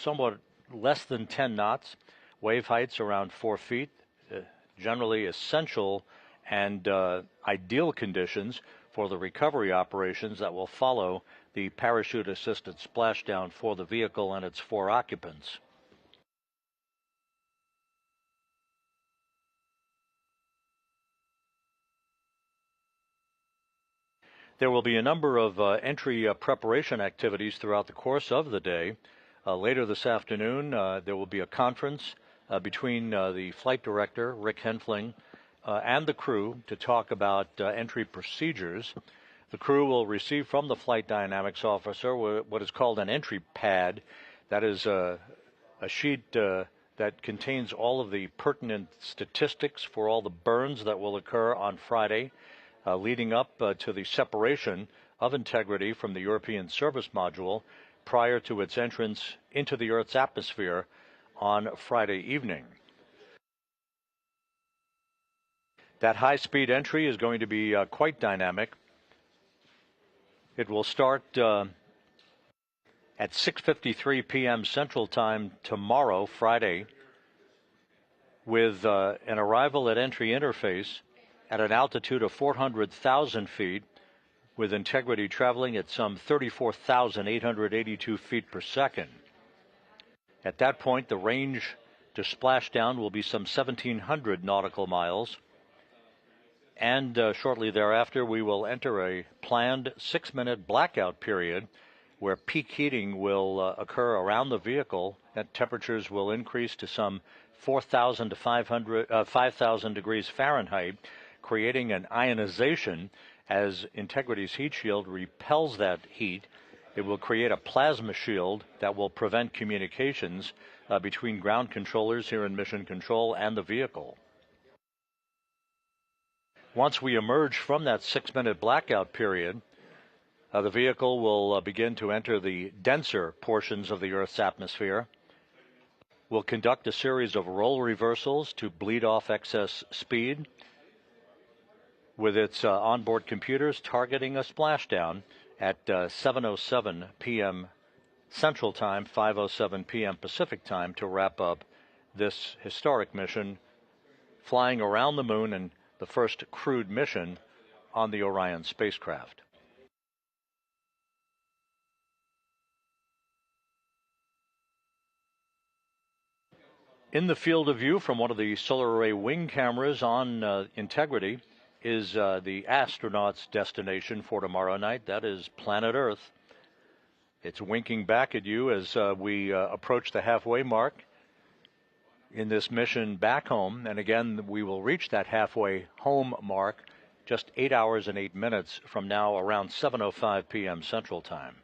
somewhat less than 10 knots, wave heights around 4 feet, generally essential and ideal conditions for the recovery operations that will follow the parachute-assisted splashdown for the vehicle and its 4 occupants. There will be a number of entry preparation activities throughout the course of the day. Later this afternoon, there will be a conference between the flight director, Rick Henfling, and the crew to talk about entry procedures. The crew will receive from the flight dynamics officer what is called an entry pad. That is a sheet that contains all of the pertinent statistics for all the burns that will occur on Friday, leading up to the separation of Integrity from the European Service Module prior to its entrance into the Earth's atmosphere on Friday evening. That high-speed entry is going to be quite dynamic. It will start at 6:53 p.m. Central Time tomorrow, Friday, with an arrival at entry interface at an altitude of 400,000 feet, with Integrity traveling at some 34,882 feet per second. At that point, the range to splashdown will be some 1,700 nautical miles, and shortly thereafter we will enter a planned 6-minute blackout period where peak heating will occur around the vehicle, and temperatures will increase to some 4,000 to 5,000 degrees Fahrenheit, creating an ionization. As Integrity's heat shield repels that heat, it will create a plasma shield that will prevent communications between ground controllers here in Mission Control and the vehicle. Once we emerge from that 6-minute blackout period, the vehicle will begin to enter the denser portions of the Earth's atmosphere. We'll conduct a series of roll reversals to bleed off excess speed, with its onboard computers targeting a splashdown at 7:07 p.m. Central Time, 5:07 p.m. Pacific Time, to wrap up this historic mission, flying around the moon and the first crewed mission on the Orion spacecraft. In the field of view from one of the solar array wing cameras on Integrity is the astronauts' destination for tomorrow night. That is planet Earth. It's winking back at you as we approach the halfway mark in this mission back home. And again, we will reach that halfway home mark just 8 hours and 8 minutes from now, around 7:05 p.m. Central Time.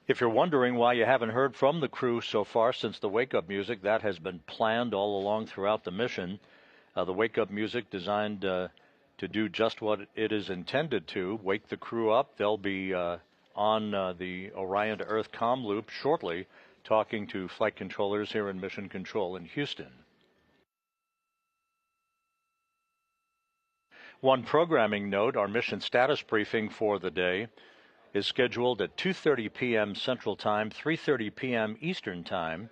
If you're wondering why you haven't heard from the crew so far since the wake-up music, that has been planned all along throughout the mission. The wake-up music designed to do just what it is intended to, wake the crew up. They'll be on the Orion to Earth comm loop shortly, talking to flight controllers here in Mission Control in Houston. One programming note: our mission status briefing for the day is scheduled at 2:30 p.m. Central Time, 3:30 p.m. Eastern Time,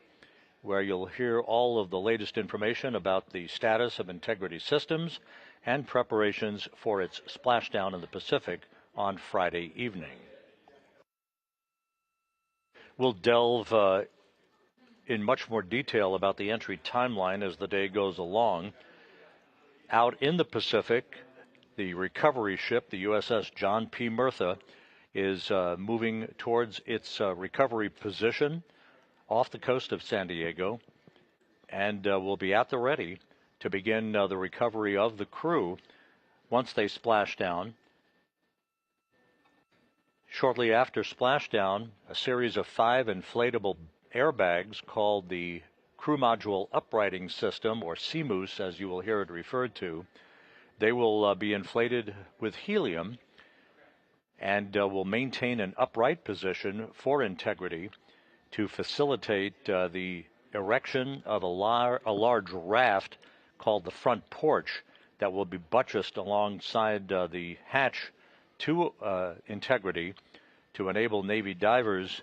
where you'll hear all of the latest information about the status of Integrity Systems and preparations for its splashdown in the Pacific on Friday evening. We'll delve in much more detail about the entry timeline as the day goes along. Out in the Pacific, the recovery ship, the USS John P. Murtha, is moving towards its recovery position off the coast of San Diego, and will be at the ready to begin the recovery of the crew once they splash down. Shortly after splashdown, a series of 5 inflatable airbags called the Crew Module Uprighting System, or CMOOS as you will hear it referred to, they will be inflated with helium and will maintain an upright position for Integrity to facilitate the erection of a large raft called the front porch that will be buttressed alongside the hatch to Integrity to enable Navy divers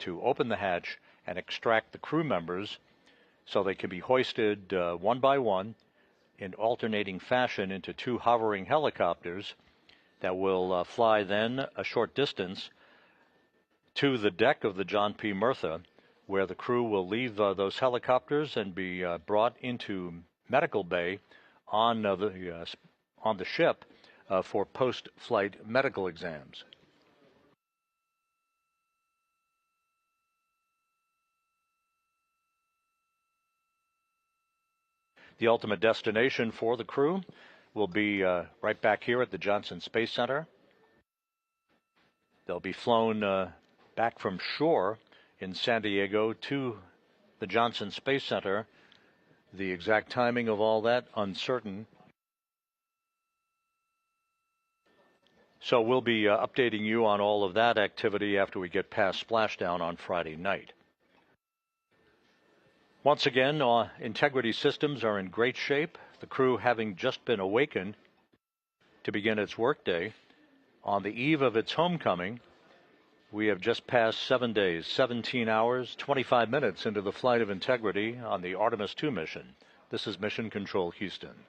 to open the hatch and extract the crew members so they can be hoisted one by one in alternating fashion into two hovering helicopters that will fly then a short distance to the deck of the John P. Murtha, where the crew will leave those helicopters and be brought into medical bay on the ship for post-flight medical exams. The ultimate destination for the crew will be right back here at the Johnson Space Center. They'll be flown back from shore in San Diego to the Johnson Space Center. The exact timing of all that, uncertain. So we'll be updating you on all of that activity after we get past Splashdown on Friday night. Once again, Integrity systems are in great shape, the crew having just been awakened to begin its workday. On the eve of its homecoming, we have just passed 7 days, 17 hours, 25 minutes into the flight of Integrity on the Artemis II mission. This is Mission Control Houston.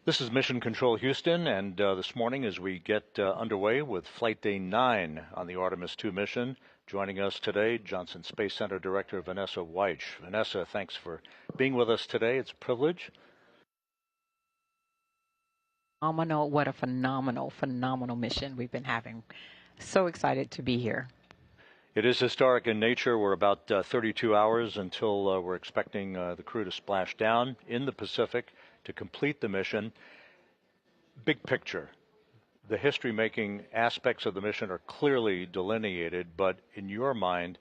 This is Mission Control Houston, and this morning as we get underway with Flight Day 9 on the Artemis II mission, joining us today, Johnson Space Center Director Vanessa Weich. Vanessa, thanks for being with us today. It's a privilege. What a phenomenal mission we've been having. So excited to be here. It is historic in nature. We're about 32 hours until we're expecting the crew to splash down in the Pacific to complete the mission. Big picture, the history-making aspects of the mission are clearly delineated, but in your mind,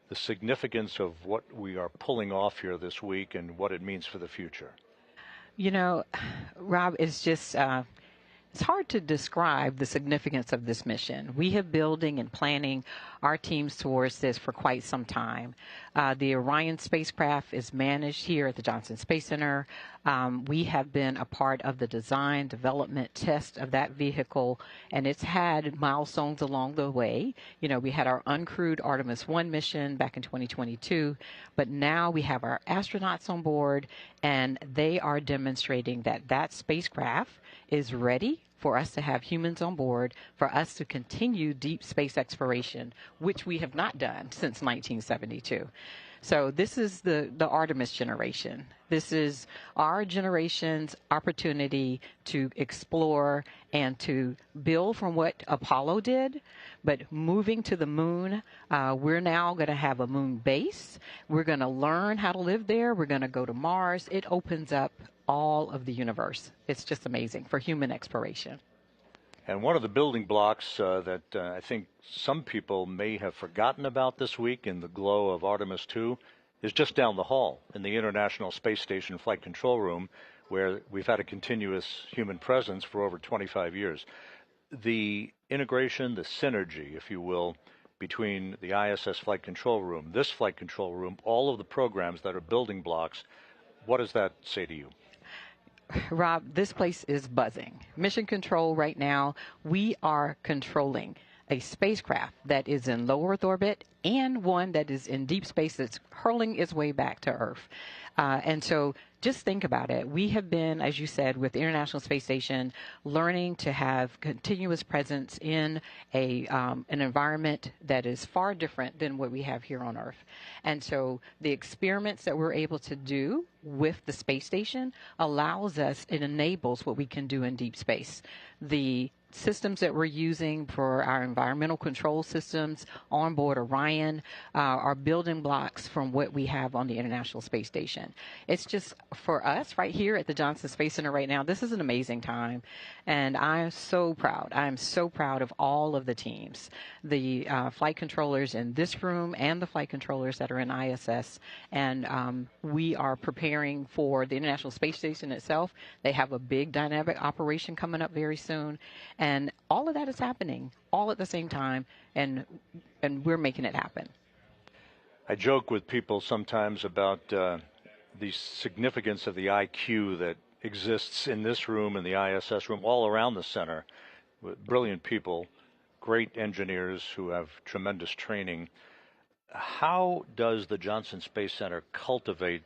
the significance of what we are pulling off here this week and what it means for the future. You know, Rob, it's just it's hard to describe the significance of this mission. We have building and planning our teams towards this for quite some time. The Orion spacecraft is managed here at the Johnson Space Center. We have been a part of the design, development, test of that vehicle, and it's had milestones along the way. You know, we had our uncrewed Artemis I mission back in 2022, but now we have our astronauts on board, and they are demonstrating that that spacecraft is ready for us to have humans on board, for us to continue deep space exploration, which we have not done since 1972. So this is the Artemis generation. This is our generation's opportunity to explore and to build from what Apollo did, but moving to the moon, we're now going to have a moon base. We're going to learn how to live there. We're going to go to Mars. It opens up all of the universe. It's just amazing for human exploration. And one of the building blocks that I think some people may have forgotten about this week in the glow of Artemis II is just down the hall in the International Space Station Flight Control Room, where we've had a continuous human presence for over 25 years. The integration, the synergy, if you will, between the ISS Flight Control Room, this Flight Control Room, all of the programs that are building blocks, what does that say to you? Rob, this place is buzzing. Mission Control right now, we are controlling a spacecraft that is in low Earth orbit and one that is in deep space that's hurling its way back to Earth. And so just think about it. We have been, as you said, with the International Space Station, learning to have continuous presence in an environment that is far different than what we have here on Earth. And so the experiments that we're able to do with the space station allows us, it enables what we can do in deep space. The systems that we're using for our environmental control systems on board Orion are building blocks from what we have on the International Space Station. It's just, for us right here at the Johnson Space Center right now, this is an amazing time, and I am so proud. I am so proud of all of the teams, the flight controllers in this room and the flight controllers that are in ISS, and we are preparing for the International Space Station itself. They have a big dynamic operation coming up very soon. And all of that is happening all at the same time, and we're making it happen. I joke with people sometimes about the significance of the IQ that exists in this room and the ISS room all around the center. Brilliant people, great engineers who have tremendous training. How does the Johnson Space Center cultivate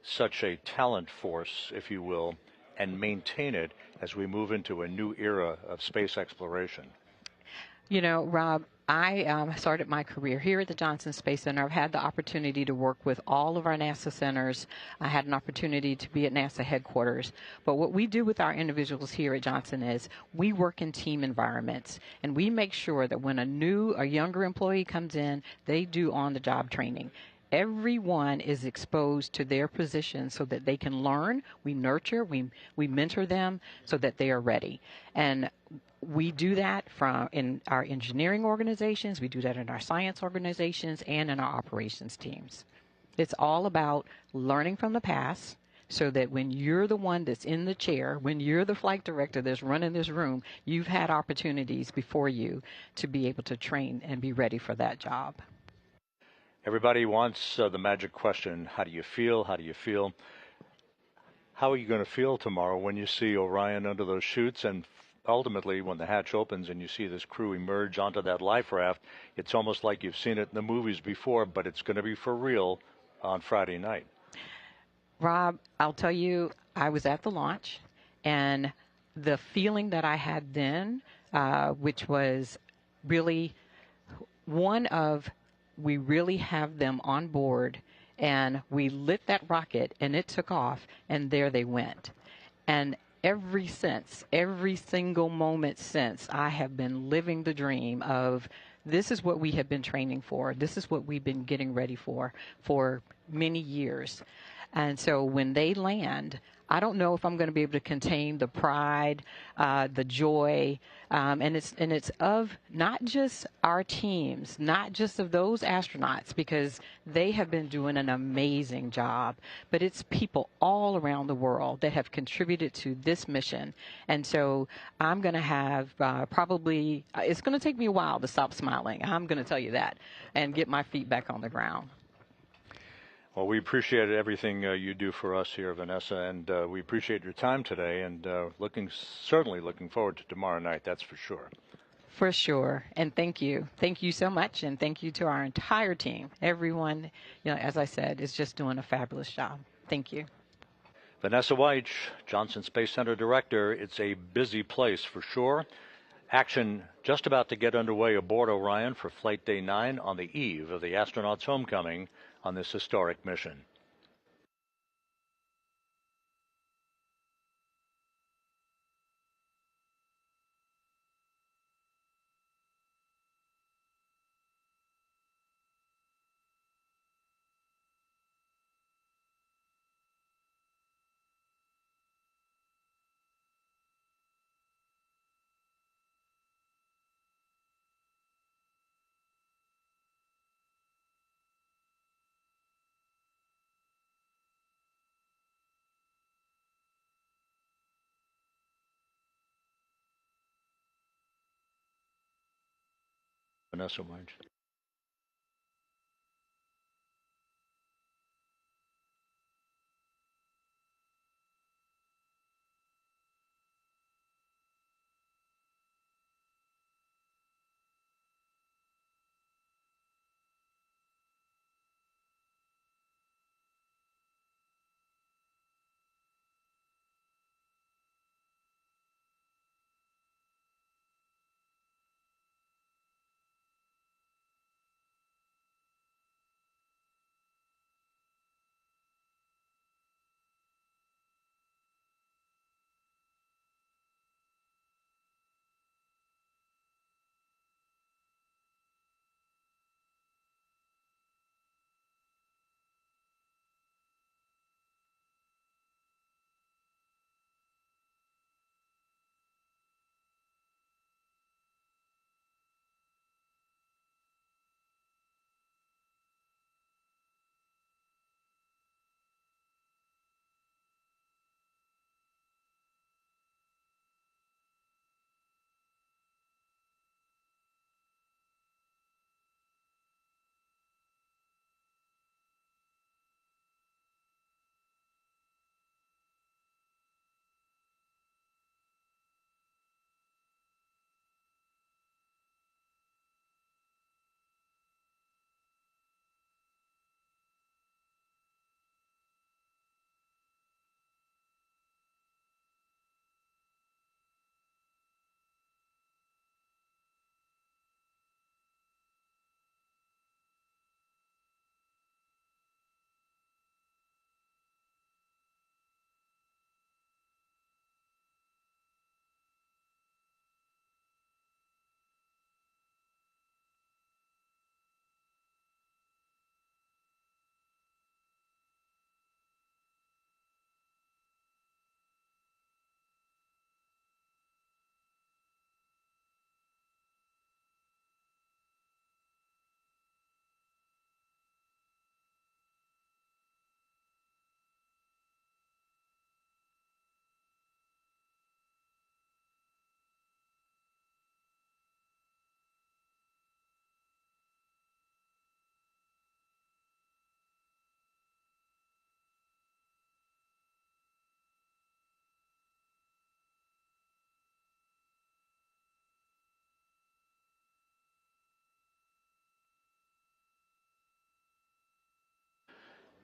such a talent force, if you will, and maintain it as we move into a new era of space exploration? You know, Rob, I started my career here at the Johnson Space Center. I've had the opportunity to work with all of our NASA centers. I had an opportunity to be at NASA headquarters. But what we do with our individuals here at Johnson is we work in team environments, and we make sure that when a younger employee comes in, they do on-the-job training. Everyone is exposed to their position so that they can learn. We nurture, we mentor them so that they are ready. And we do that in our engineering organizations, we do that in our science organizations, and in our operations teams. It's all about learning from the past so that when you're the one that's in the chair, when you're the flight director that's running this room, you've had opportunities before you to be able to train and be ready for that job. Everybody wants the magic question, how do you feel? How do you feel? How are you going to feel tomorrow when you see Orion under those chutes, and ultimately when the hatch opens and you see this crew emerge onto that life raft? It's almost like you've seen it in the movies before, but it's going to be for real on Friday night. Rob, I'll tell you, I was at the launch, And the feeling that I had then, which was really one of, we really have them on board, and we lit that rocket and it took off, and there they went. And every single moment since, I have been living the dream of, this is what we have been training for. This is what we've been getting ready for many years. And so when they land, I don't know if I'm going to be able to contain the pride, the joy, and it's of not just our teams, not just of those astronauts, because they have been doing an amazing job, but it's people all around the world that have contributed to this mission. And so I'm going to have probably, it's going to take me a while to stop smiling. I'm going to tell you that, and get my feet back on the ground. Well, we appreciate everything you do for us here, Vanessa, and we appreciate your time today, and certainly looking forward to tomorrow night, that's for sure. For sure. And thank you. Thank you so much, and thank you to our entire team. Everyone, as I said, is just doing a fabulous job. Thank you. Vanessa Weich, Johnson Space Center Director. It's a busy place for sure. Action just about to get underway aboard Orion for Flight Day 9 on the eve of the astronauts' homecoming on this historic mission. Vanessa Weich.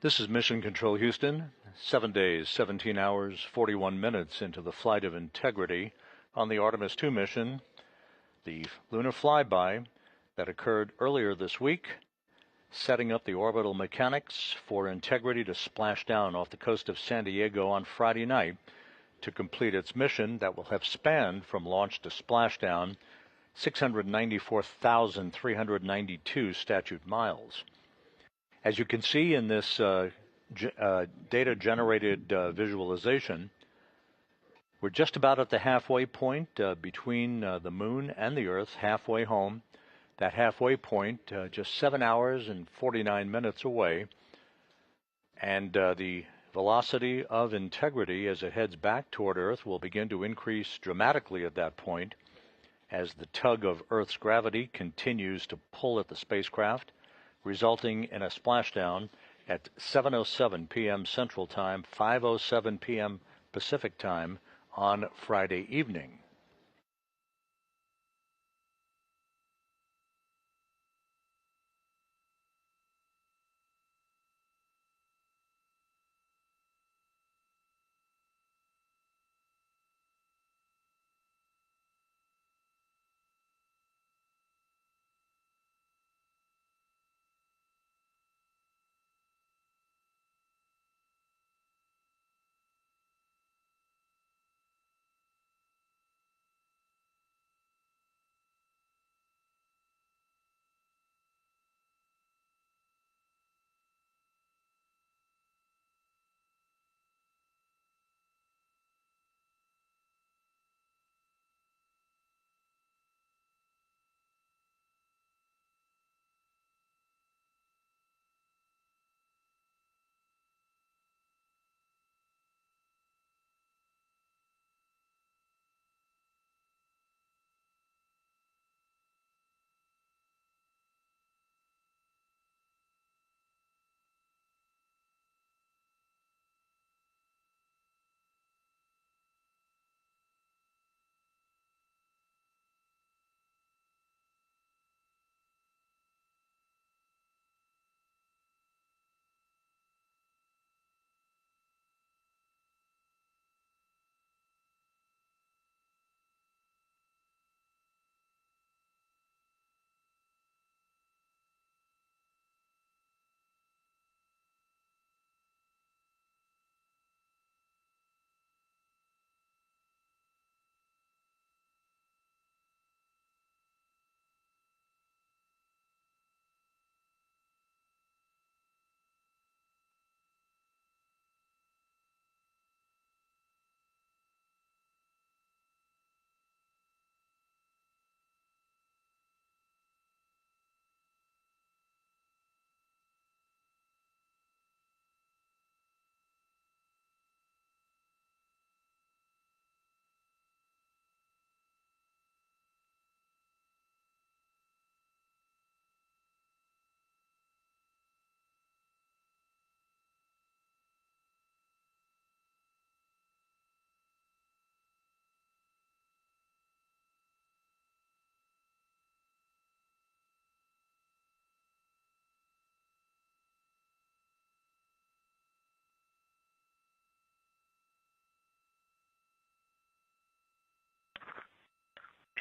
This is Mission Control Houston, 7 days, 17 hours, 41 minutes into the flight of Integrity on the Artemis II mission, the lunar flyby that occurred earlier this week, setting up the orbital mechanics for Integrity to splash down off the coast of San Diego on Friday night to complete its mission that will have spanned from launch to splashdown 694,392 statute miles. As you can see in this data-generated visualization, we're just about at the halfway point between the moon and the Earth, halfway home. That halfway point, just 7 hours and 49 minutes away. And the velocity of Integrity as it heads back toward Earth will begin to increase dramatically at that point as the tug of Earth's gravity continues to pull at the spacecraft, resulting in a splashdown at 7:07 p.m. Central Time, 5:07 p.m. Pacific Time on Friday evening.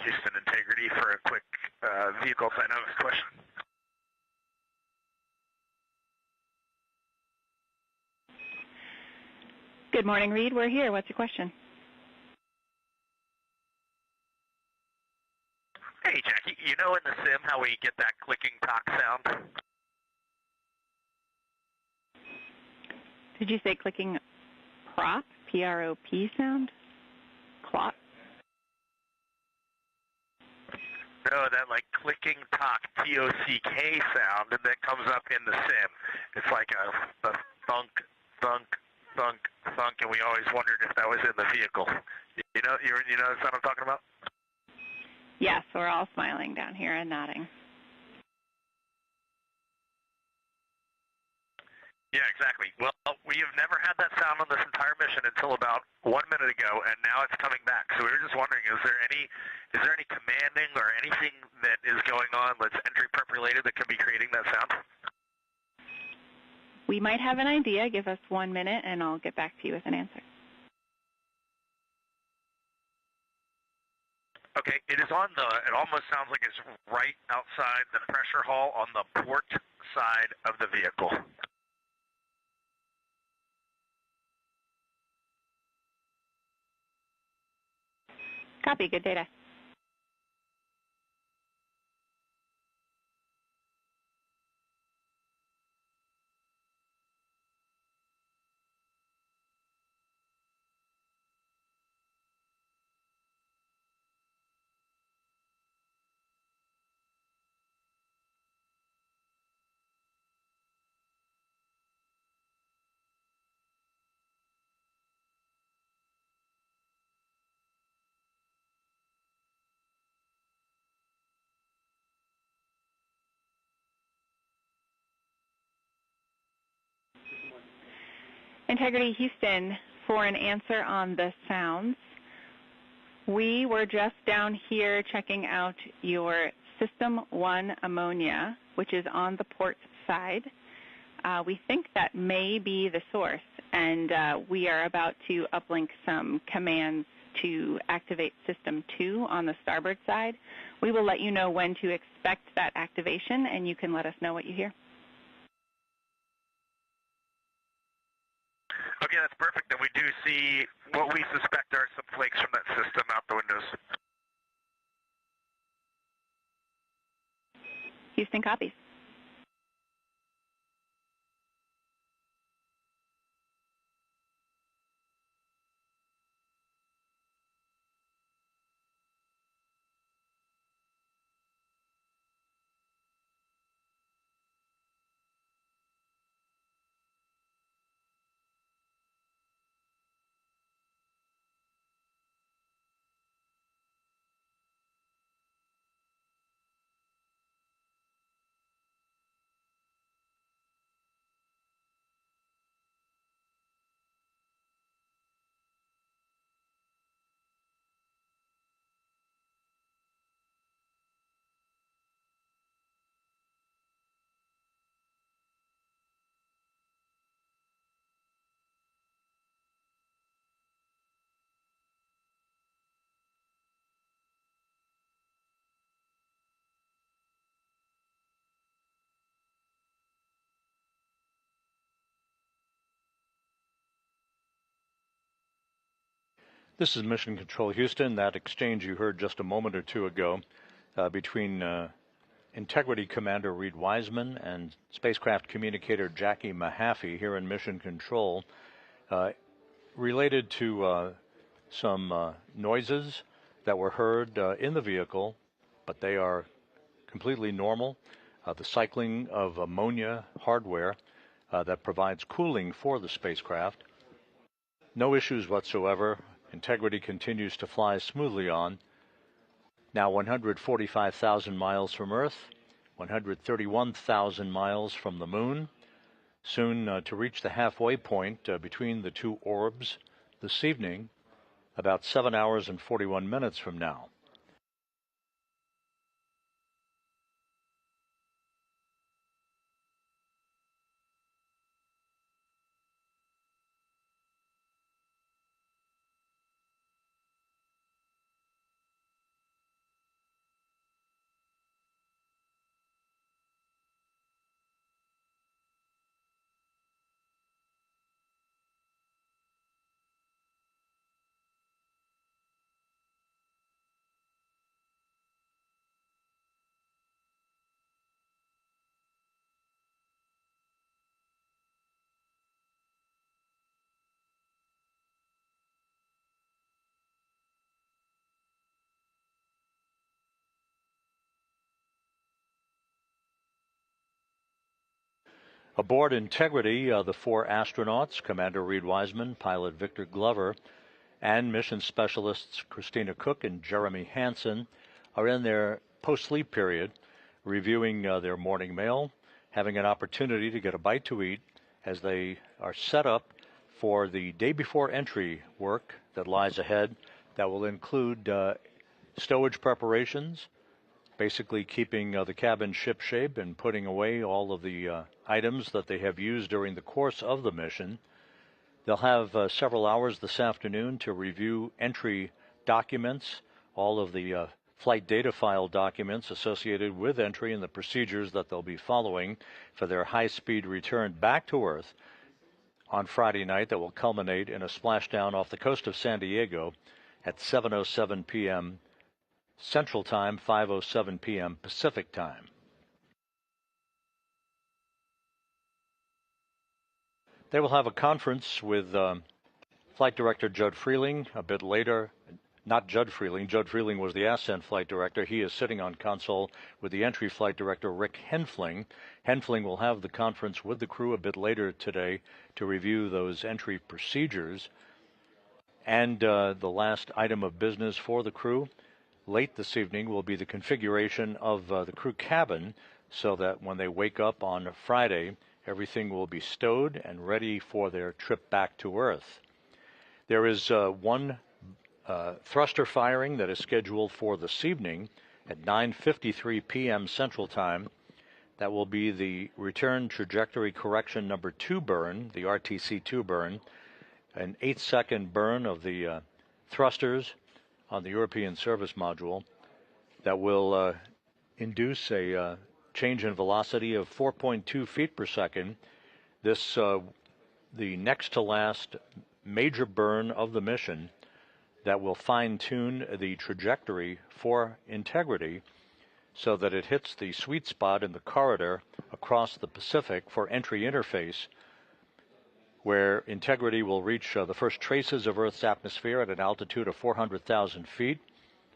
Houston Integrity for a quick vehicle dynamics question. Good morning, Reed. We're here. What's your question? Hey, Jackie. You know in the sim how we get that clicking talk sound? Did you say clicking prop, P-R-O-P sound? Clock? No, that like clicking talk, T-O-C-K sound, and that comes up in the sim. It's like a thunk, thunk, thunk, thunk, and we always wondered if that was in the vehicle. You know the sound I'm talking about? Yes, we're all smiling down here and nodding. Yeah, exactly. Well, we have never had that sound on this entire mission until about 1 minute ago, and now it's coming back. So we were just wondering, is there any commanding or anything that is going on that's entry prep related that could be creating that sound? We might have an idea. Give us 1 minute, and I'll get back to you with an answer. Okay, it is on it almost sounds like it's right outside the pressure hull on the port side of the vehicle. Copy, good data. Integrity Houston, for an answer on the sounds. We were just down here checking out your System 1 ammonia, which is on the port side. We think that may be the source, and we are about to uplink some commands to activate System 2 on the starboard side. We will let you know when to expect that activation, and you can let us know what you hear. Okay, that's perfect. And we do see what we suspect are some flakes from that system out the windows. Houston copies. This is Mission Control Houston. That exchange you heard just a moment or two ago between Integrity Commander Reed Wiseman and Spacecraft Communicator Jackie Mahaffey here in Mission Control related to some noises that were heard in the vehicle, but they are completely normal. The cycling of ammonia hardware that provides cooling for the spacecraft. No issues whatsoever. Integrity continues to fly smoothly on. Now 145,000 miles from Earth, 131,000 miles from the Moon. Soon to reach the halfway point between the two orbs this evening, about 7 hours and 41 minutes from now. Aboard Integrity, the 4 astronauts, Commander Reed Wiseman, pilot Victor Glover, and mission specialists Christina Cook and Jeremy Hansen, are in their post-sleep period, reviewing their morning mail, having an opportunity to get a bite to eat as they are set up for the day before entry work that lies ahead that will include stowage preparations, basically keeping the cabin shipshape and putting away all of the items that they have used during the course of the mission. They'll have several hours this afternoon to review entry documents, all of the flight data file documents associated with entry and the procedures that they'll be following for their high-speed return back to Earth on Friday night that will culminate in a splashdown off the coast of San Diego at 7:07 p.m. Central Time, 5:07 p.m. Pacific Time. They will have a conference with Flight Director Judd Freeling a bit later. Not Judd Freeling. Judd Freeling was the Ascent Flight Director. He is sitting on console with the Entry Flight Director, Rick Henfling. Henfling will have the conference with the crew a bit later today to review those entry procedures. And the last item of business for the crew late this evening will be the configuration of the crew cabin so that when they wake up on Friday, everything will be stowed and ready for their trip back to Earth. There is one thruster firing that is scheduled for this evening at 9:53 p.m. Central Time. That will be the return trajectory correction number 2 burn, the RTC-2 burn, an 8-second burn of the thrusters on the European service module that will induce a change in velocity of 4.2 feet per second. This, the next to last major burn of the mission that will fine-tune the trajectory for Integrity so that it hits the sweet spot in the corridor across the Pacific for entry interface, where Integrity will reach the first traces of Earth's atmosphere at an altitude of 400,000 feet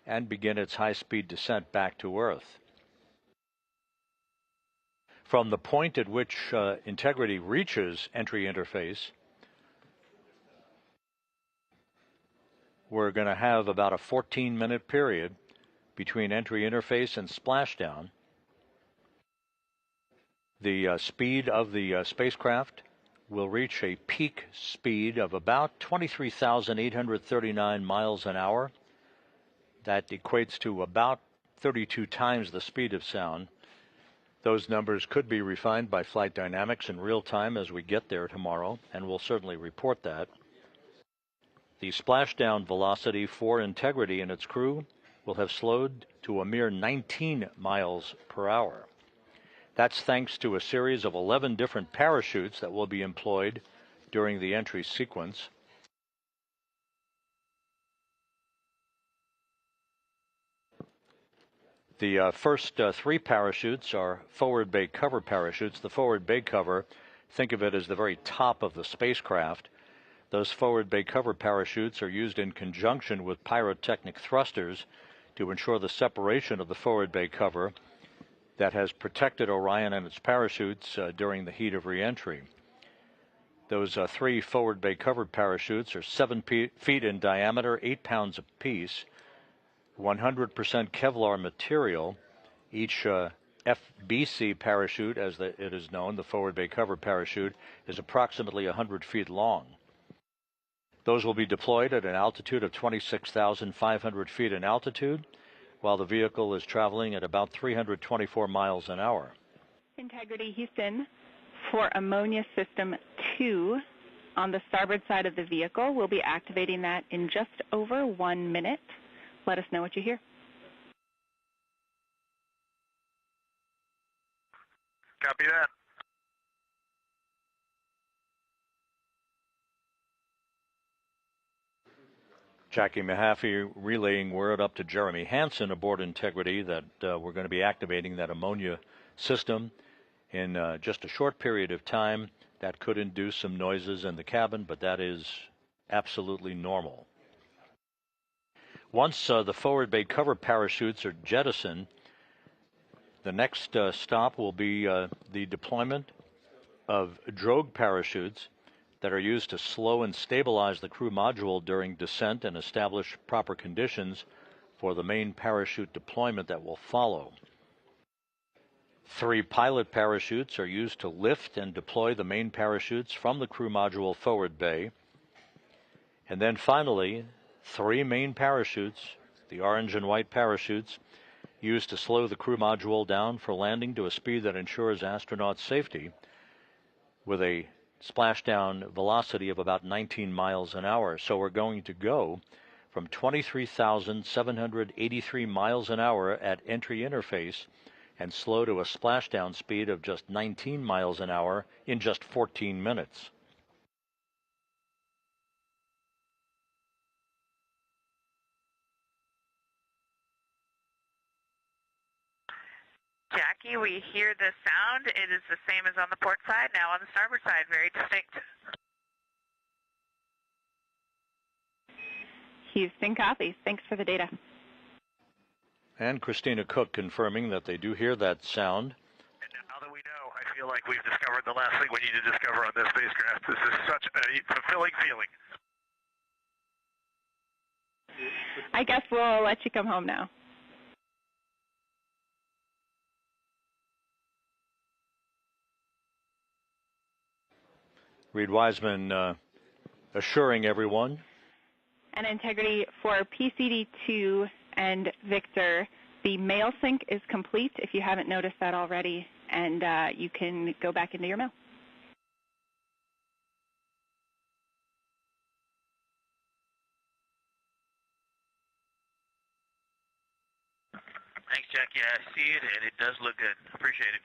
and begin its high-speed descent back to Earth. From the point at which Integrity reaches entry interface, we're going to have about a 14-minute period between entry interface and splashdown. The speed of the spacecraft will reach a peak speed of about 23,839 miles an hour. That equates to about 32 times the speed of sound. Those numbers could be refined by flight dynamics in real time as we get there tomorrow, and we'll certainly report that. The splashdown velocity for Integrity and its crew will have slowed to a mere 19 miles per hour. That's thanks to a series of 11 different parachutes that will be employed during the entry sequence. The first 3 parachutes are forward bay cover parachutes. The forward bay cover, think of it as the very top of the spacecraft. Those forward bay cover parachutes are used in conjunction with pyrotechnic thrusters to ensure the separation of the forward bay cover that has protected Orion and its parachutes during the heat of reentry. Those 3 forward bay covered parachutes are 7 feet in diameter, 8 pounds apiece, 100% Kevlar material. Each FBC parachute, as it is known, the forward bay covered parachute, is approximately 100 feet long. Those will be deployed at an altitude of 26,500 feet in altitude, while the vehicle is traveling at about 324 miles an hour. Integrity Houston, for ammonia system 2 on the starboard side of the vehicle. We'll be activating that in just over 1 minute. Let us know what you hear. Copy that. Jackie Mahaffey relaying word up to Jeremy Hansen aboard Integrity that we're going to be activating that ammonia system in just a short period of time. That could induce some noises in the cabin, but that is absolutely normal. Once the forward bay cover parachutes are jettisoned, the next stop will be the deployment of drogue parachutes that are used to slow and stabilize the crew module during descent and establish proper conditions for the main parachute deployment that will follow. 3 pilot parachutes are used to lift and deploy the main parachutes from the crew module forward bay. And then finally, 3 main parachutes, the orange and white parachutes, used to slow the crew module down for landing to a speed that ensures astronauts' safety with a splashdown velocity of about 19 miles an hour. So we're going to go from 23,783 miles an hour at entry interface and slow to a splashdown speed of just 19 miles an hour in just 14 minutes. Jackie, we hear the sound. It is the same as on the port side, now on the starboard side, very distinct. Houston copies. Thanks for the data. And Christina Cook confirming that they do hear that sound. And now that we know, I feel like we've discovered the last thing we need to discover on this spacecraft. This is such a fulfilling feeling. I guess we'll let you come home now. Reed Wiseman assuring everyone. And integrity for PCD2 and Victor, the mail sync is complete if you haven't noticed that already, and you can go back into your mail. Thanks, Jackie. I see it, and it does look good. Appreciate it.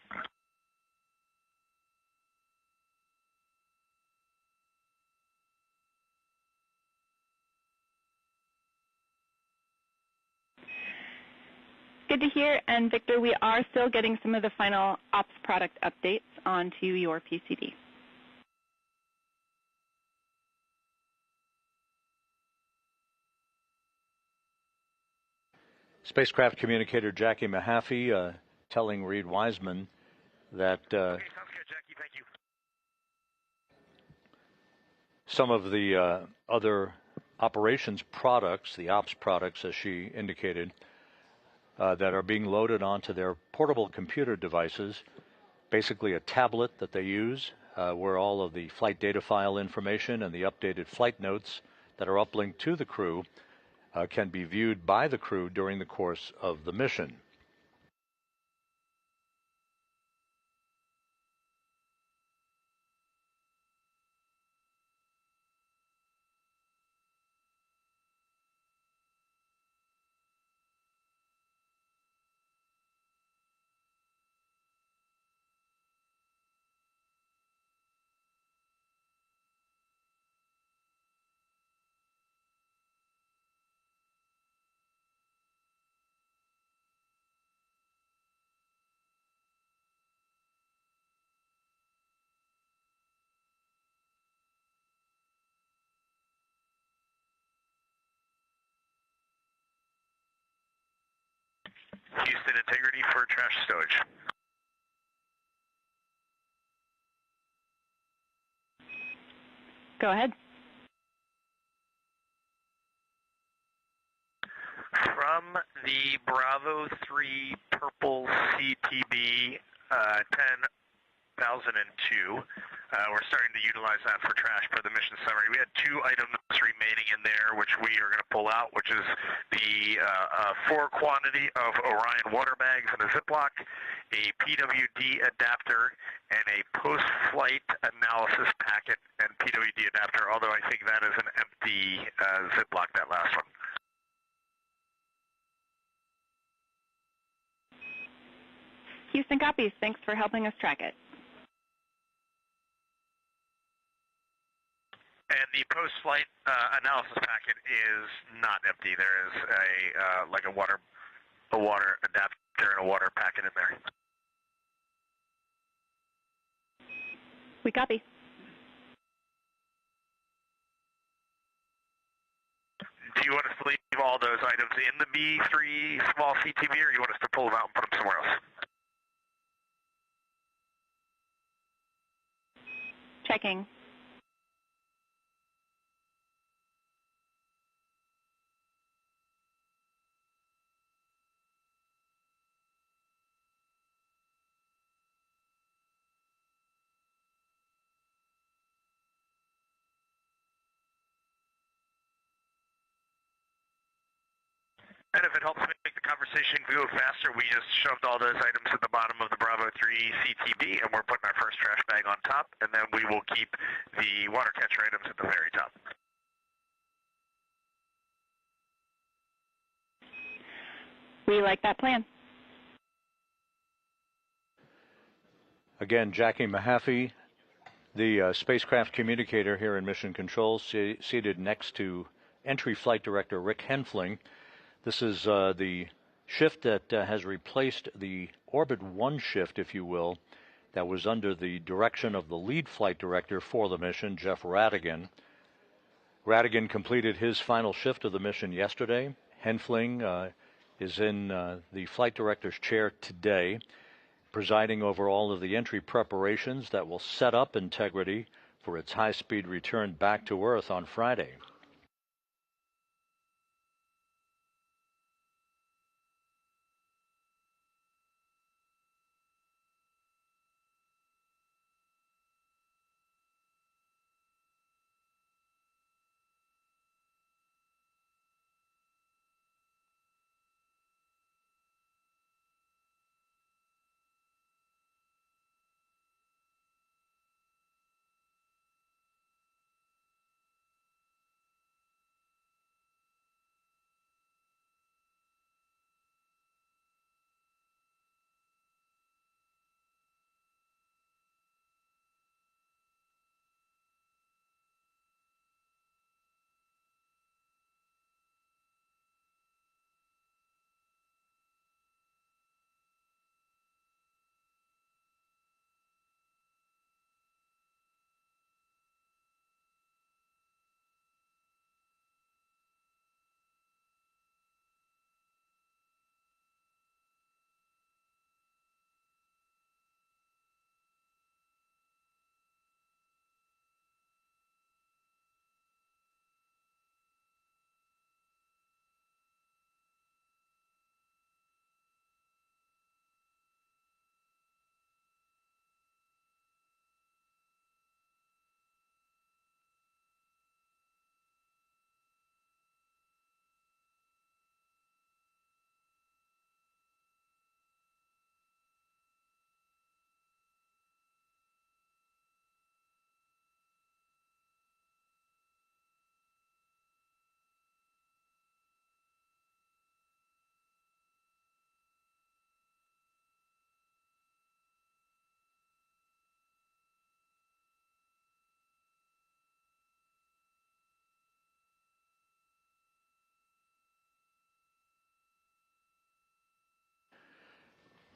Good to hear. And Victor, we are still getting some of the final ops product updates onto your PCD. Spacecraft communicator Jackie Mahaffey telling Reed Wiseman that Okay, sounds good, Jackie. Thank you. some of the other operations products, the ops products, as she indicated, that are being loaded onto their portable computer devices, basically a tablet that they use where all of the flight data file information and the updated flight notes that are uplinked to the crew can be viewed by the crew during the course of the mission. Houston integrity for trash stowage. Go ahead. From the Bravo 3 Purple CTB 10,002, we're starting to utilize that for trash for the mission summary. We had 2 items remaining in there, which we are going to pull out, which is the 4 quantity of Orion water bags in a Ziploc, a PWD adapter, and a post-flight analysis packet and PWD adapter, although I think that is an empty Ziploc, that last one. Houston copies. Thanks for helping us track it. And the post-flight analysis packet is not empty. There is a like a water adapter and a water packet in there. We copy. Do you want us to leave all those items in the B3 small CTV, or you want us to pull them out and put them somewhere else? Checking. And if it helps make the conversation go faster, we just shoved all those items at the bottom of the Bravo 3 CTB, and we're putting our first trash bag on top, and then we will keep the water catcher items at the very top. We like that plan. Again, Jackie Mahaffey, the spacecraft communicator here in Mission Control, seated next to Entry Flight Director Rick Henfling. This is the shift that has replaced the Orbit 1 shift, if you will, that was under the direction of the lead flight director for the mission, Jeff Radigan. Radigan completed his final shift of the mission yesterday. Henfling is in the flight director's chair today, presiding over all of the entry preparations that will set up Integrity for its high-speed return back to Earth on Friday.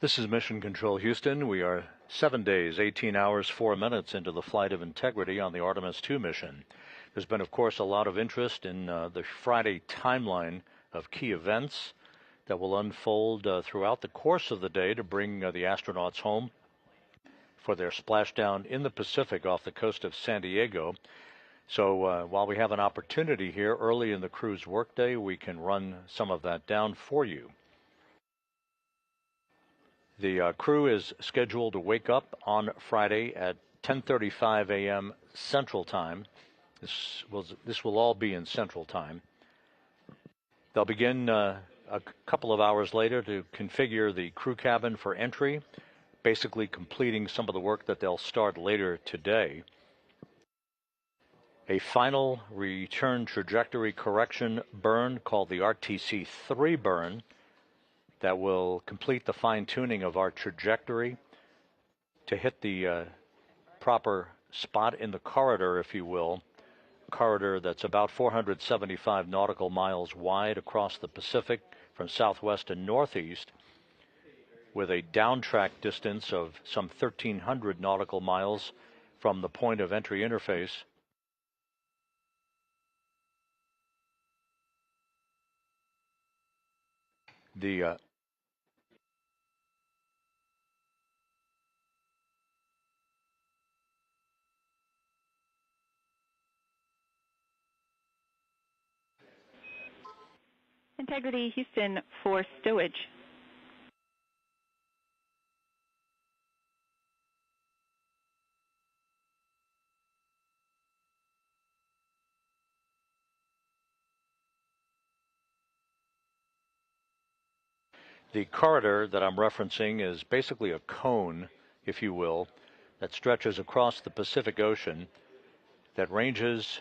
This is Mission Control Houston. We are 7 days, 18 hours, 4 minutes into the flight of Integrity on the Artemis II mission. There's been, of course, a lot of interest in the Friday timeline of key events that will unfold throughout the course of the day to bring the astronauts home for their splashdown in the Pacific off the coast of San Diego. So while we have an opportunity here early in the crew's workday, we can run some of that down for you. The crew is scheduled to wake up on Friday at 10:35 a.m. Central Time. This will all be in Central Time. They'll begin a couple of hours later to configure the crew cabin for entry, basically completing some of the work that they'll start later today. A final return trajectory correction burn called the RTC-3 burn that will complete the fine-tuning of our trajectory to hit the proper spot in the corridor, if you will, corridor that's about 475 nautical miles wide across the Pacific from southwest to northeast, with a downtrack distance of some 1,300 nautical miles from the point of entry interface. The Integrity Houston for stowage. The corridor that I'm referencing is basically a cone, if you will, that stretches across the Pacific Ocean that ranges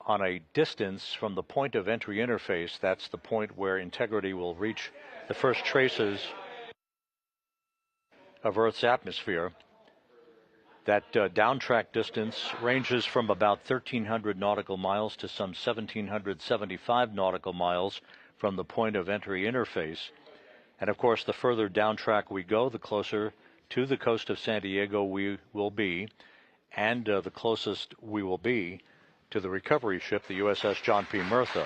on a distance from the point of entry interface. That's the point where integrity will reach the first traces of Earth's atmosphere. That downtrack distance ranges from about 1,300 nautical miles to some 1,775 nautical miles from the point of entry interface. And of course, the further downtrack we go, the closer to the coast of San Diego we will be, and the closest we will be to the recovery ship, the USS John P. Murtha.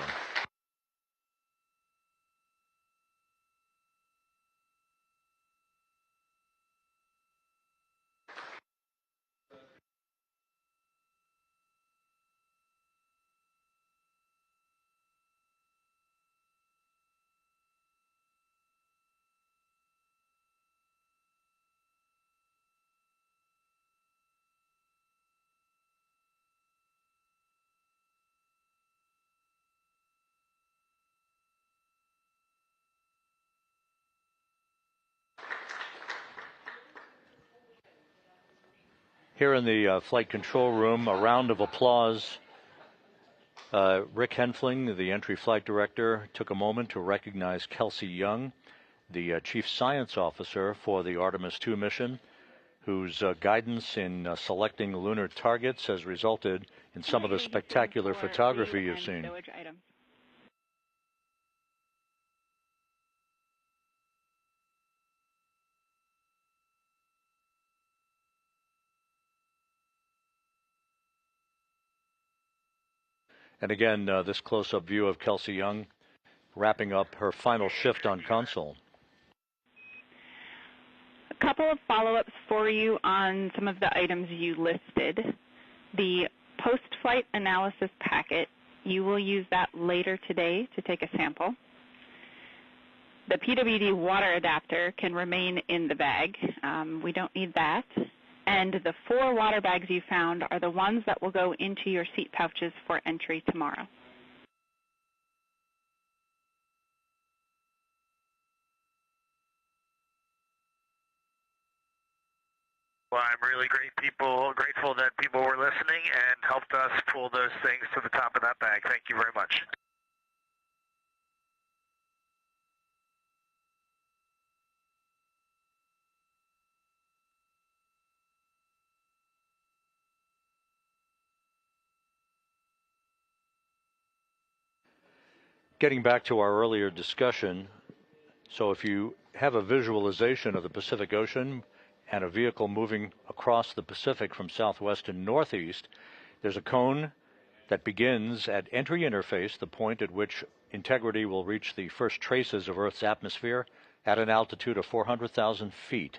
Here in the flight control room, a round of applause. Rick Henfling, the entry flight director, took a moment to recognize Kelsey Young, the chief science officer for the Artemis II mission, whose guidance in selecting lunar targets has resulted in some of the spectacular photography you've seen. And again, this close-up view of Kelsey Young wrapping up her final shift on console. A couple of follow-ups for you on some of the items you listed. The post-flight analysis packet, you will use that later today to take a sample. The PWD water adapter can remain in the bag. We don't need that. And the 4 water bags you found are the ones that will go into your seat pouches for entry tomorrow. Well, I'm really grateful that people were listening and helped us pull those things to the top of that bag. Thank you very much. Getting back to our earlier discussion, so if you have a visualization of the Pacific Ocean and a vehicle moving across the Pacific from southwest to northeast, there's a cone that begins at entry interface, the point at which integrity will reach the first traces of Earth's atmosphere at an altitude of 400,000 feet.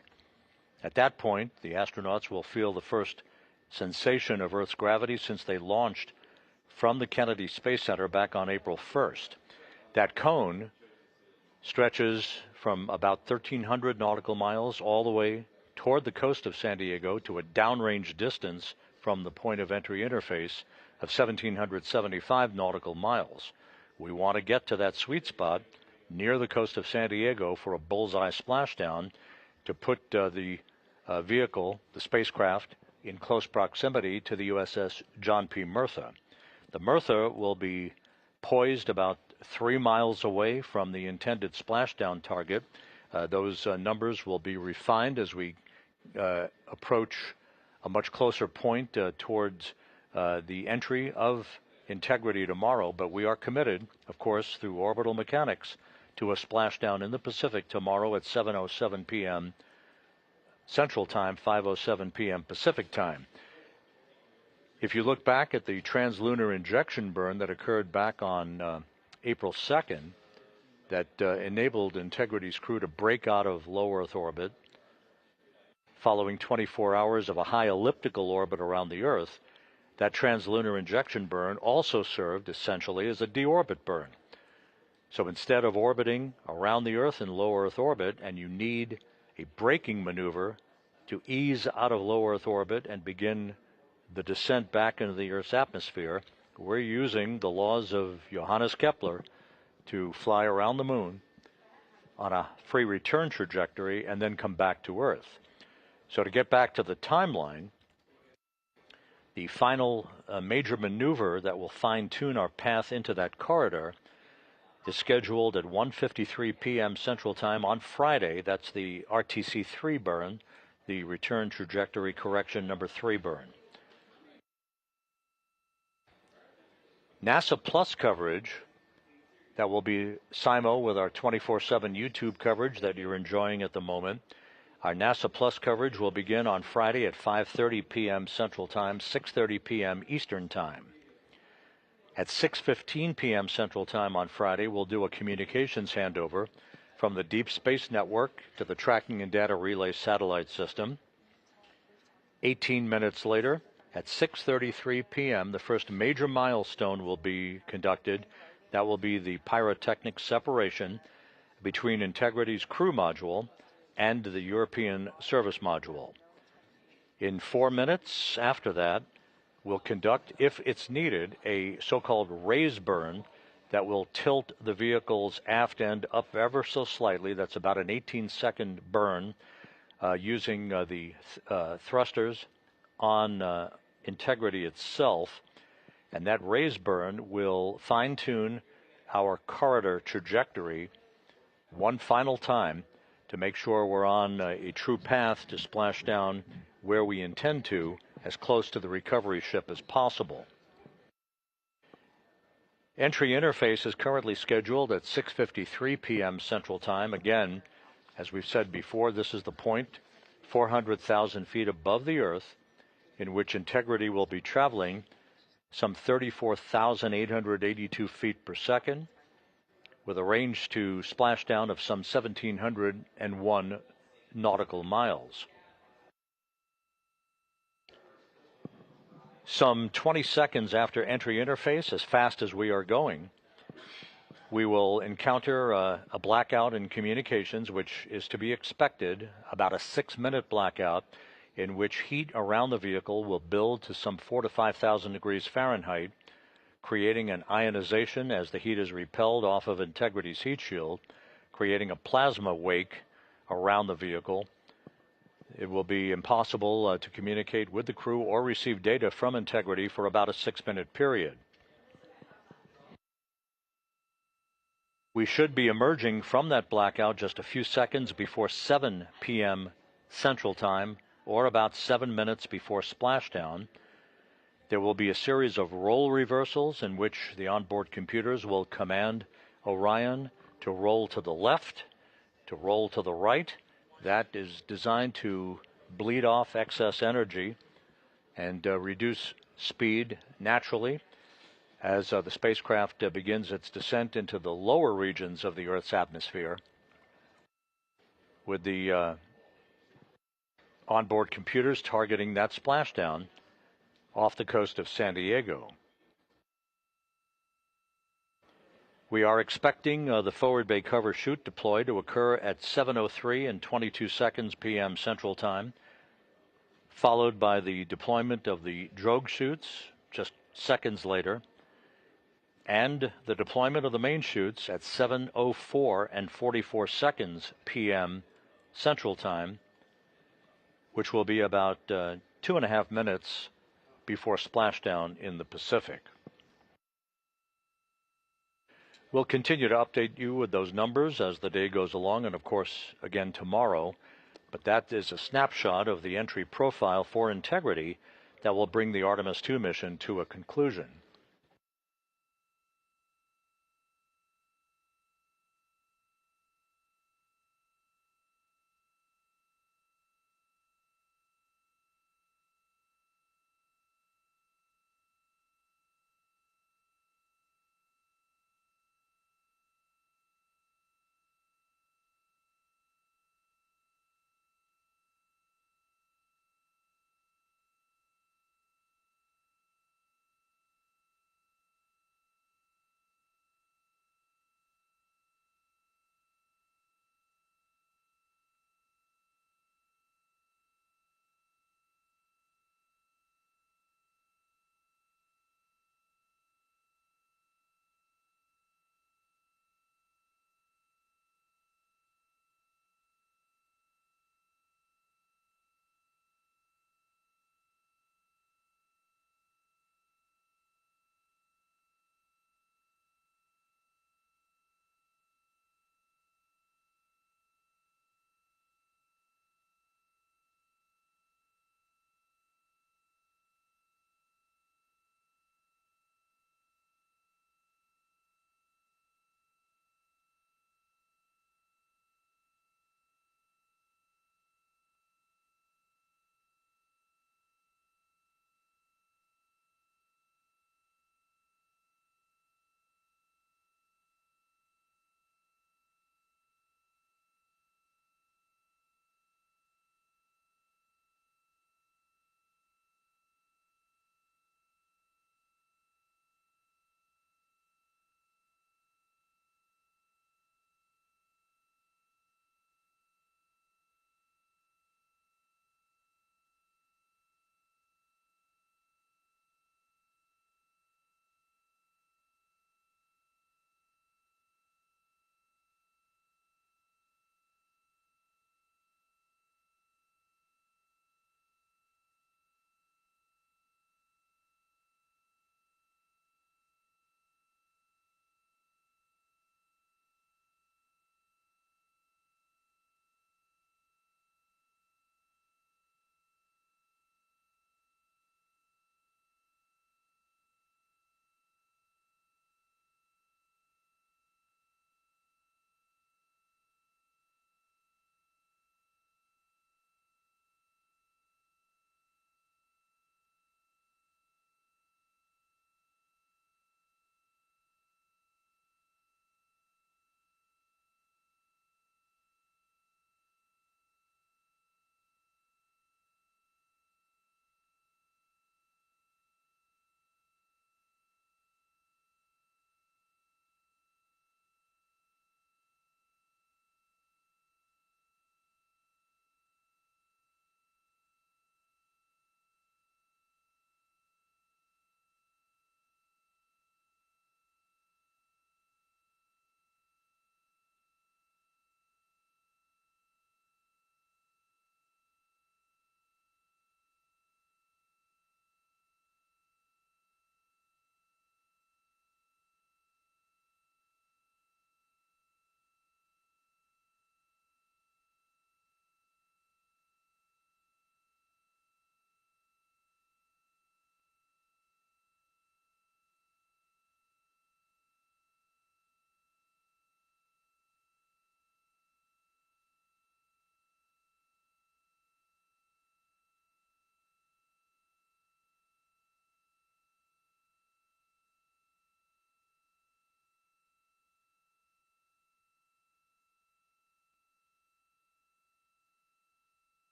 At that point, the astronauts will feel the first sensation of Earth's gravity since they launched from the Kennedy Space Center back on April 1st. That cone stretches from about 1,300 nautical miles all the way toward the coast of San Diego to a downrange distance from the point of entry interface of 1,775 nautical miles. We want to get to that sweet spot near the coast of San Diego for a bullseye splashdown to put the vehicle, the spacecraft, in close proximity to the USS John P. Murtha. The Murtha will be poised about 3 miles away from the intended splashdown target. Those numbers will be refined as we approach a much closer point towards the entry of integrity tomorrow, but we are committed, of course, through orbital mechanics, to a splashdown in the Pacific tomorrow at 7:07 p.m. Central Time, 5:07 p.m. Pacific Time. If you look back at the translunar injection burn that occurred back on April 2nd, that enabled Integrity's crew to break out of low Earth orbit following 24 hours of a high elliptical orbit around the Earth, that translunar injection burn also served essentially as a deorbit burn. So instead of orbiting around the Earth in low Earth orbit, and you need a braking maneuver to ease out of low Earth orbit and begin the descent back into the Earth's atmosphere, we're using the laws of Johannes Kepler to fly around the moon on a free return trajectory and then come back to Earth. So to get back to the timeline, the final major maneuver that will fine-tune our path into that corridor is scheduled at 1:53 p.m. Central Time on Friday. That's the RTC-3 burn, the return trajectory correction number 3 burn. NASA Plus coverage that will be SIMO with our 24/7 YouTube coverage that you're enjoying at the moment. Our NASA Plus coverage will begin on Friday at 5:30 p.m. Central Time, 6:30 p.m. Eastern Time. At 6:15 p.m. Central Time on Friday, we'll do a communications handover from the Deep Space Network to the Tracking and Data Relay Satellite System. 18 minutes later, at 6:33 p.m., the first major milestone will be conducted. That will be the pyrotechnic separation between Integrity's crew module and the European service module. In 4 minutes after that, we'll conduct, if it's needed, a so-called raise burn that will tilt the vehicle's aft end up ever so slightly. That's about an 18-second burn using the thrusters on Integrity itself. And that raise burn will fine-tune our corridor trajectory one final time to make sure we're on a true path to splash down where we intend to, as close to the recovery ship as possible. Entry interface is currently scheduled at 6:53 p.m. Central Time. Again, as we've said before, this is the point 400,000 feet above the Earth in which Integrity will be traveling some 34,882 feet per second, with a range to splashdown of some 1,701 nautical miles. Some 20 seconds after entry interface, as fast as we are going, we will encounter a blackout in communications, which is to be expected, about a 6-minute blackout, in which heat around the vehicle will build to some 4,000 to 5,000 degrees Fahrenheit, creating an ionization as the heat is repelled off of Integrity's heat shield, creating a plasma wake around the vehicle. It will be impossible to communicate with the crew or receive data from Integrity for about a 6-minute period. We should be emerging from that blackout just a few seconds before 7 p.m. Central Time, or about 7 minutes before splashdown. There will be a series of role reversals in which the onboard computers will command Orion to roll to the left, to roll to the right. That is designed to bleed off excess energy and reduce speed naturally as the spacecraft begins its descent into the lower regions of the Earth's atmosphere, with the onboard computers targeting that splashdown off the coast of San Diego. We are expecting the forward bay cover chute deploy to occur at 7:03 and 22 seconds p.m. Central Time, followed by the deployment of the drogue chutes just seconds later, and the deployment of the main chutes at 7:04 and 44 seconds p.m. Central Time, which will be about 2.5 minutes before splashdown in the Pacific. We'll continue to update you with those numbers as the day goes along, and of course again tomorrow, but that is a snapshot of the entry profile for Integrity that will bring the Artemis II mission to a conclusion.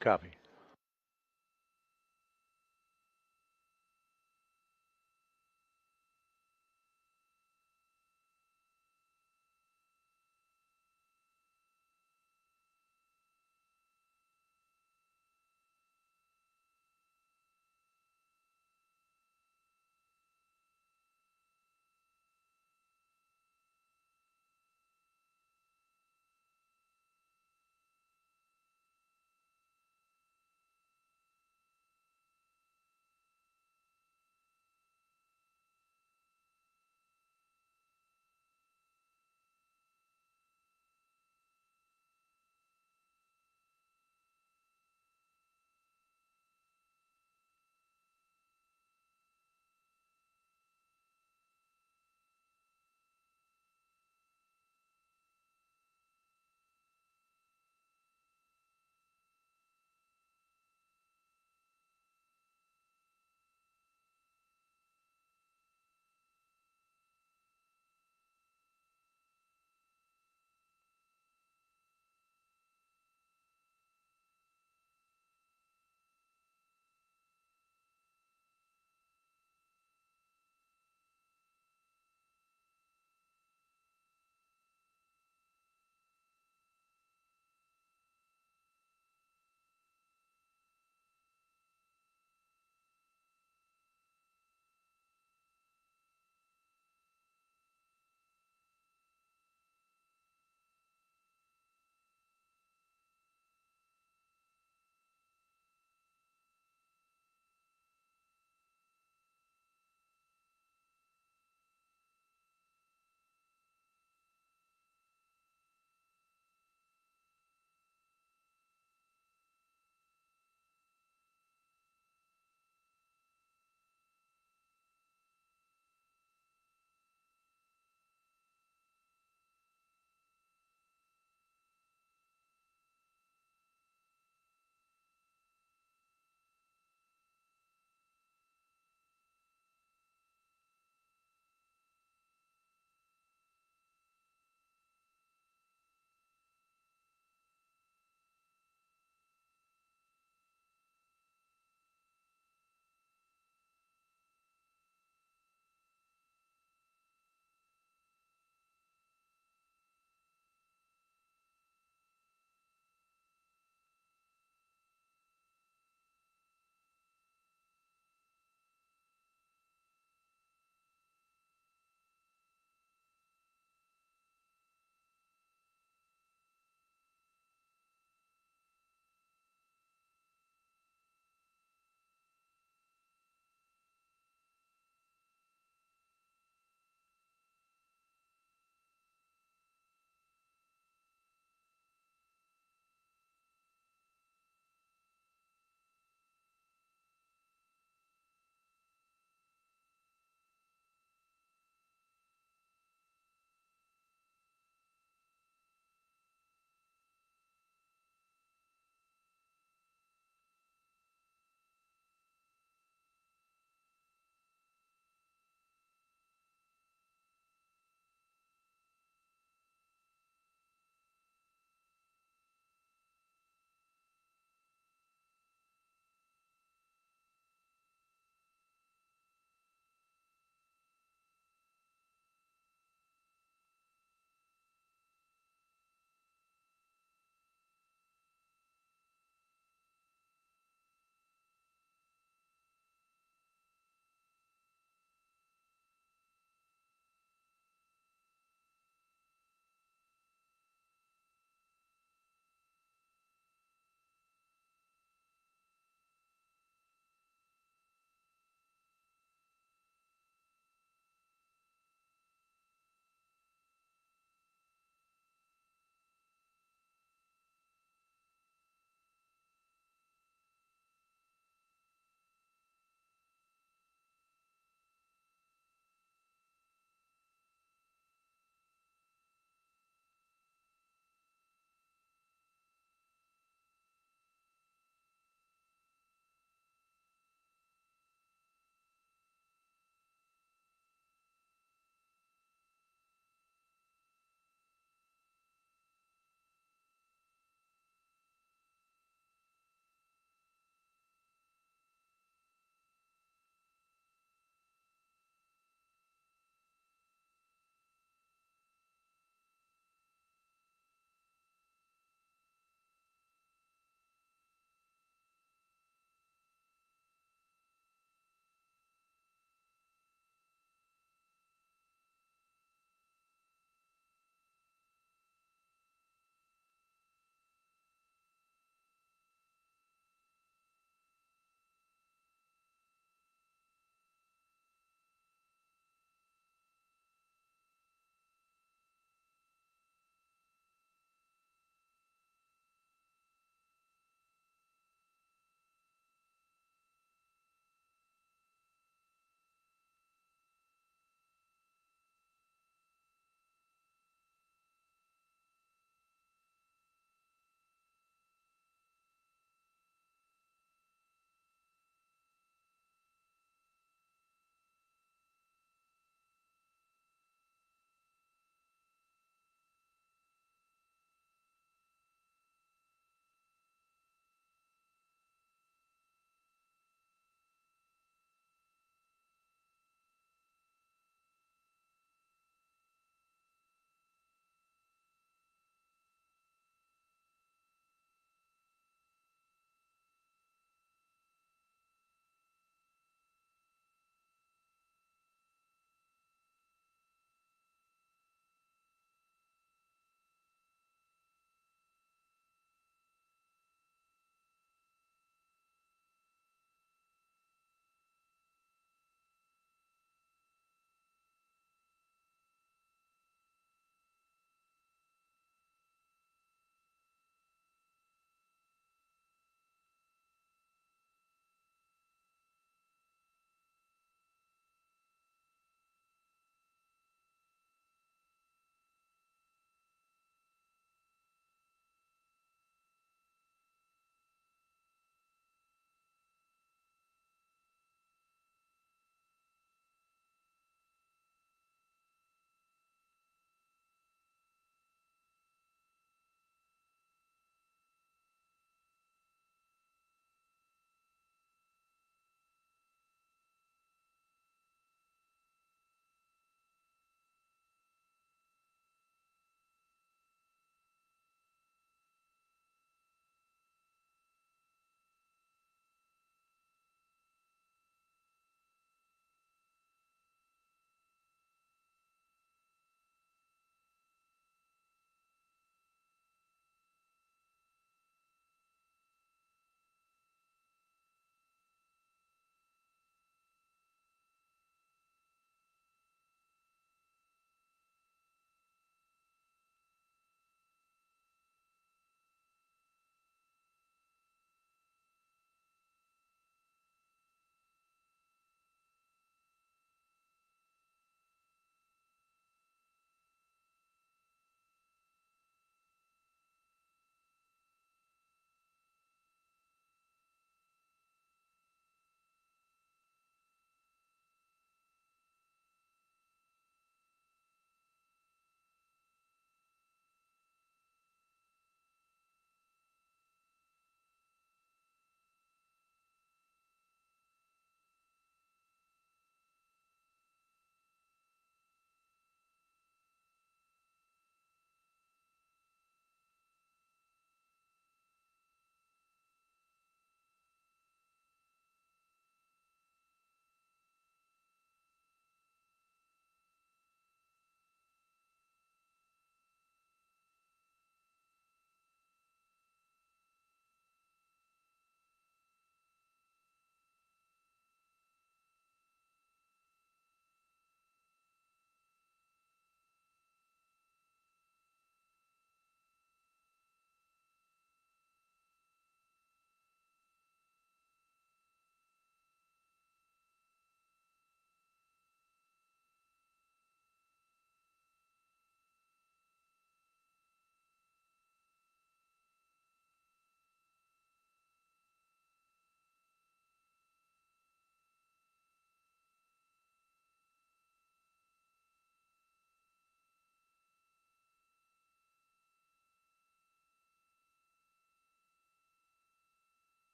Copy.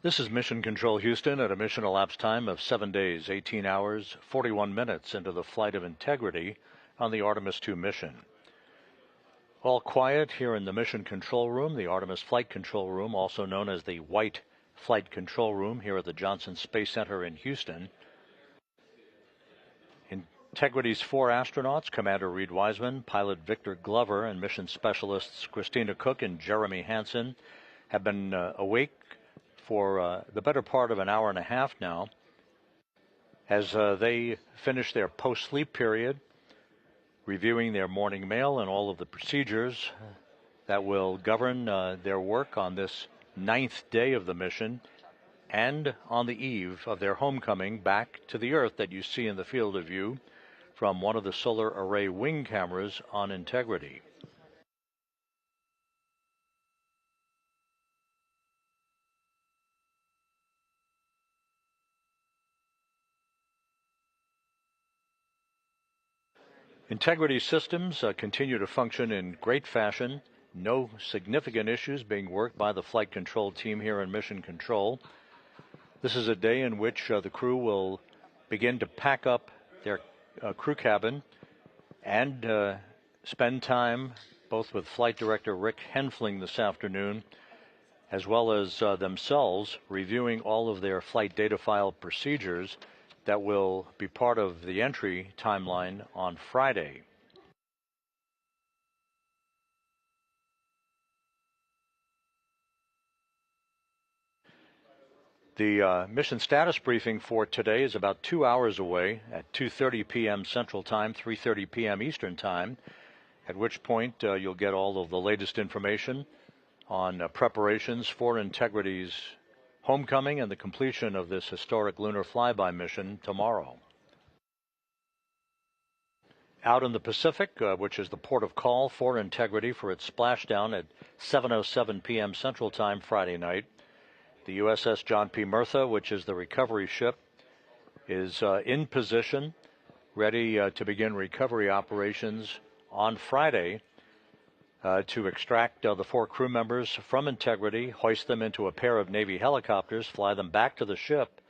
This is Mission Control Houston at a mission elapsed time of 7 days, 18 hours, 41 minutes into the flight of Integrity on the Artemis II mission. All quiet here in the Mission Control Room, the Artemis Flight Control Room, also known as the White Flight Control Room here at the Johnson Space Center in Houston. Integrity's 4 astronauts, Commander Reed Wiseman, pilot Victor Glover, and mission specialists Christina Cook and Jeremy Hansen, have been awake for the better part of an hour and a half now as they finish their post-sleep period, reviewing their morning mail and all of the procedures that will govern their work on this 9th day of the mission and on the eve of their homecoming back to the Earth that you see in the field of view from one of the solar array wing cameras on Integrity. Integrity systems continue to function in great fashion. No significant issues being worked by the flight control team here in Mission Control. This is a day in which the crew will begin to pack up their crew cabin and spend time both with Flight Director Rick Henfling this afternoon, as well as themselves reviewing all of their flight data file procedures that will be part of the entry timeline on Friday. The mission status briefing for today is about 2 hours away at 2:30 p.m. Central Time, 3:30 p.m. Eastern Time, at which point you'll get all of the latest information on preparations for Integrity's homecoming and the completion of this historic lunar flyby mission tomorrow. Out in the Pacific, which is the port of call for Integrity for its splashdown at 7:07 p.m. Central Time Friday night, the USS John P. Murtha, which is the recovery ship, is in position, ready to begin recovery operations on Friday to extract the 4 crew members from Integrity, hoist them into a pair of Navy helicopters, fly them back to the ship,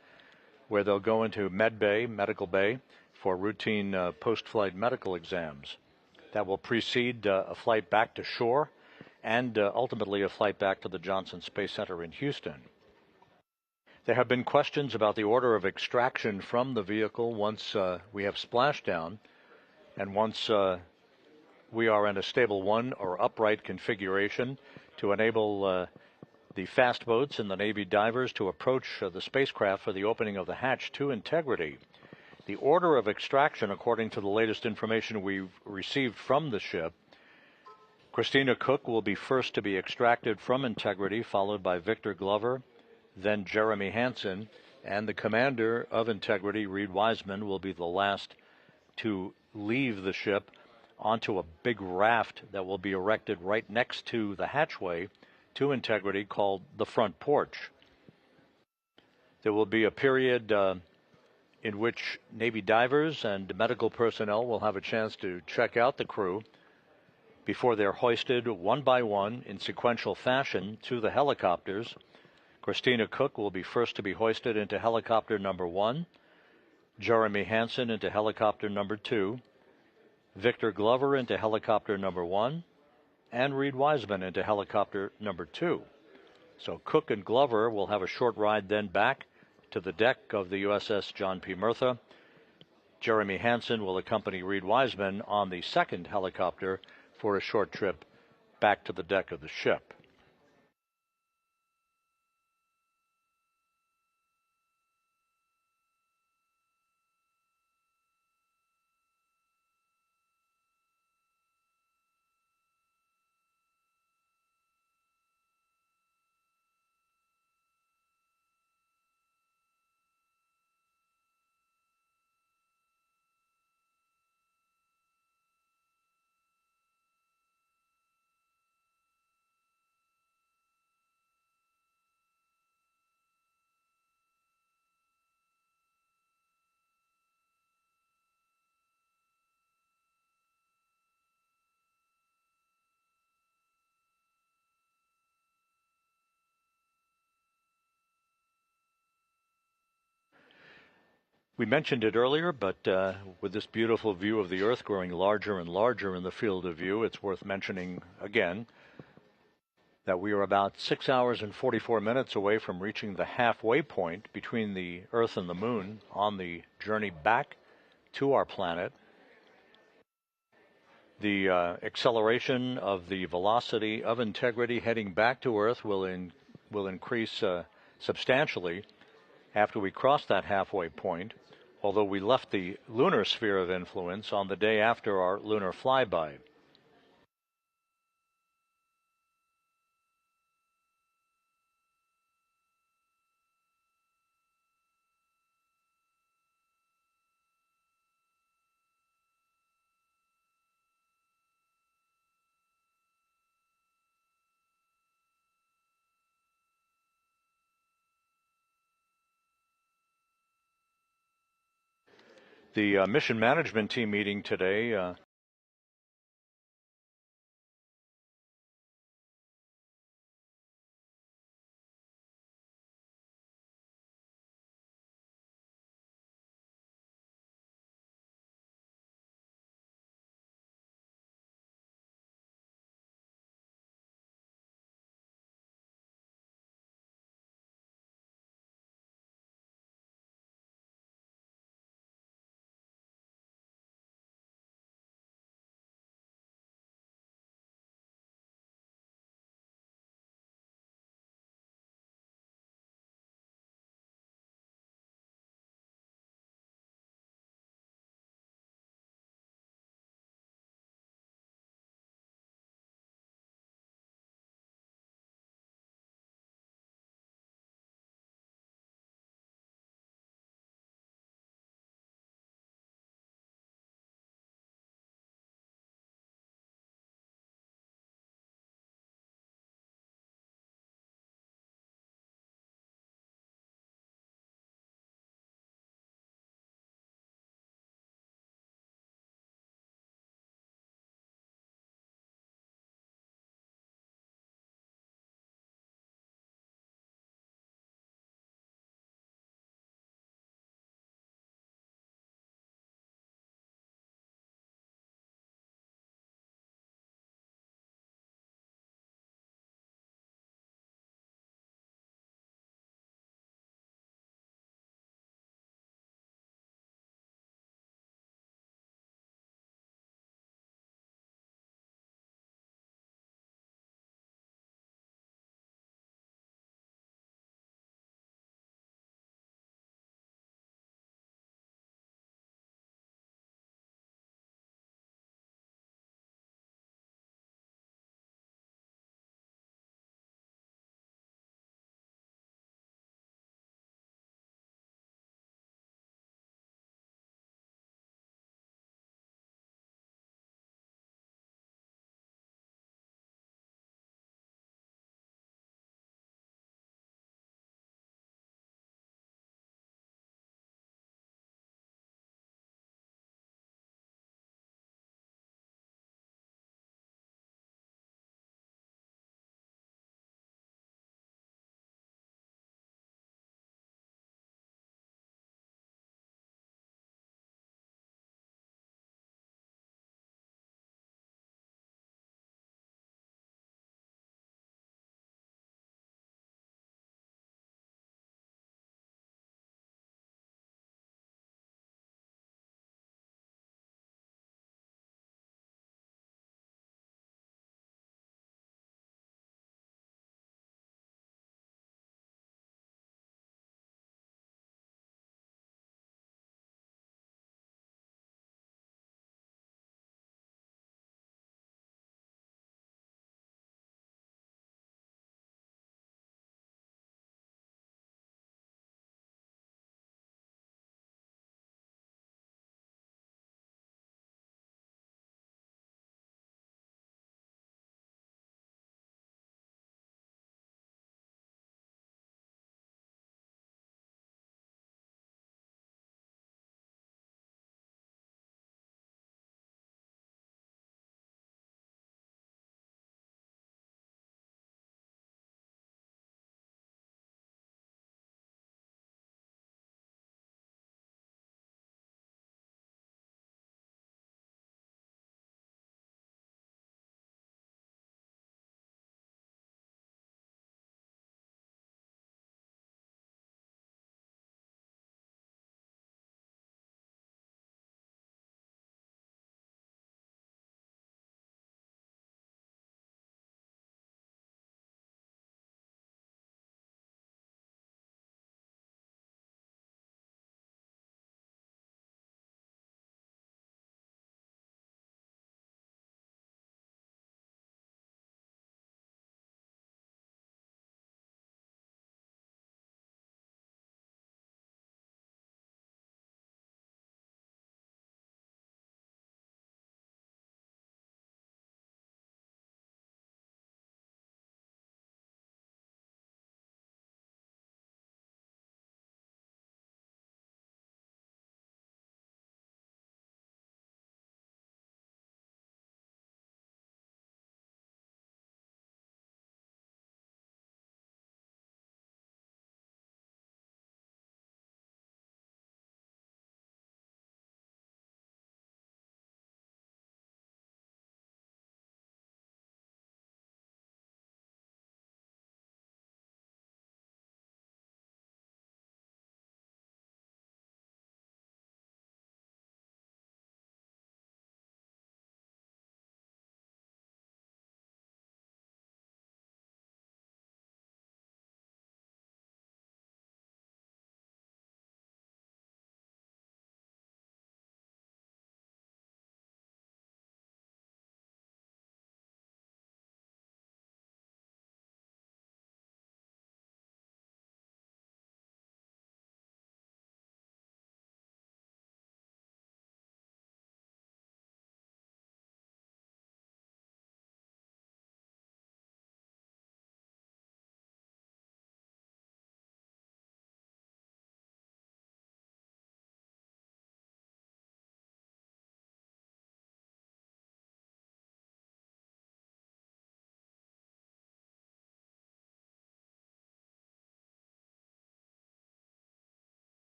where they'll go into medical bay, for routine post-flight medical exams. That will precede a flight back to shore and ultimately a flight back to the Johnson Space Center in Houston. There have been questions about the order of extraction from the vehicle once we have splashdown and once we are in a stable 1 or upright configuration to enable the fast boats and the Navy divers to approach the spacecraft for the opening of the hatch to Integrity. The order of extraction, according to the latest information we've received from the ship, Christina Cook will be first to be extracted from Integrity, followed by Victor Glover, then Jeremy Hansen, and the commander of Integrity, Reed Wiseman, will be the last to leave the ship onto a big raft that will be erected right next to the hatchway to Integrity called the front porch. There will be a period in which Navy divers and medical personnel will have a chance to check out the crew before they're hoisted one by one in sequential fashion to the helicopters. Christina Cook will be first to be hoisted into helicopter number 1, Jeremy Hansen into helicopter number 2, Victor Glover into helicopter number 1, and Reed Wiseman into helicopter number 2. So Cook and Glover will have a short ride then back to the deck of the USS John P. Murtha. Jeremy Hansen will accompany Reed Wiseman on the second helicopter for a short trip back to the deck of the ship. We mentioned it earlier, but with this beautiful view of the Earth growing larger and larger in the field of view, it's worth mentioning again that we are about 6 hours and 44 minutes away from reaching the halfway point between the Earth and the Moon on the journey back to our planet. The acceleration of the velocity of Integrity heading back to Earth will increase substantially after we cross that halfway point, although we left the lunar sphere of influence on the day after our lunar flyby. The mission management team meeting today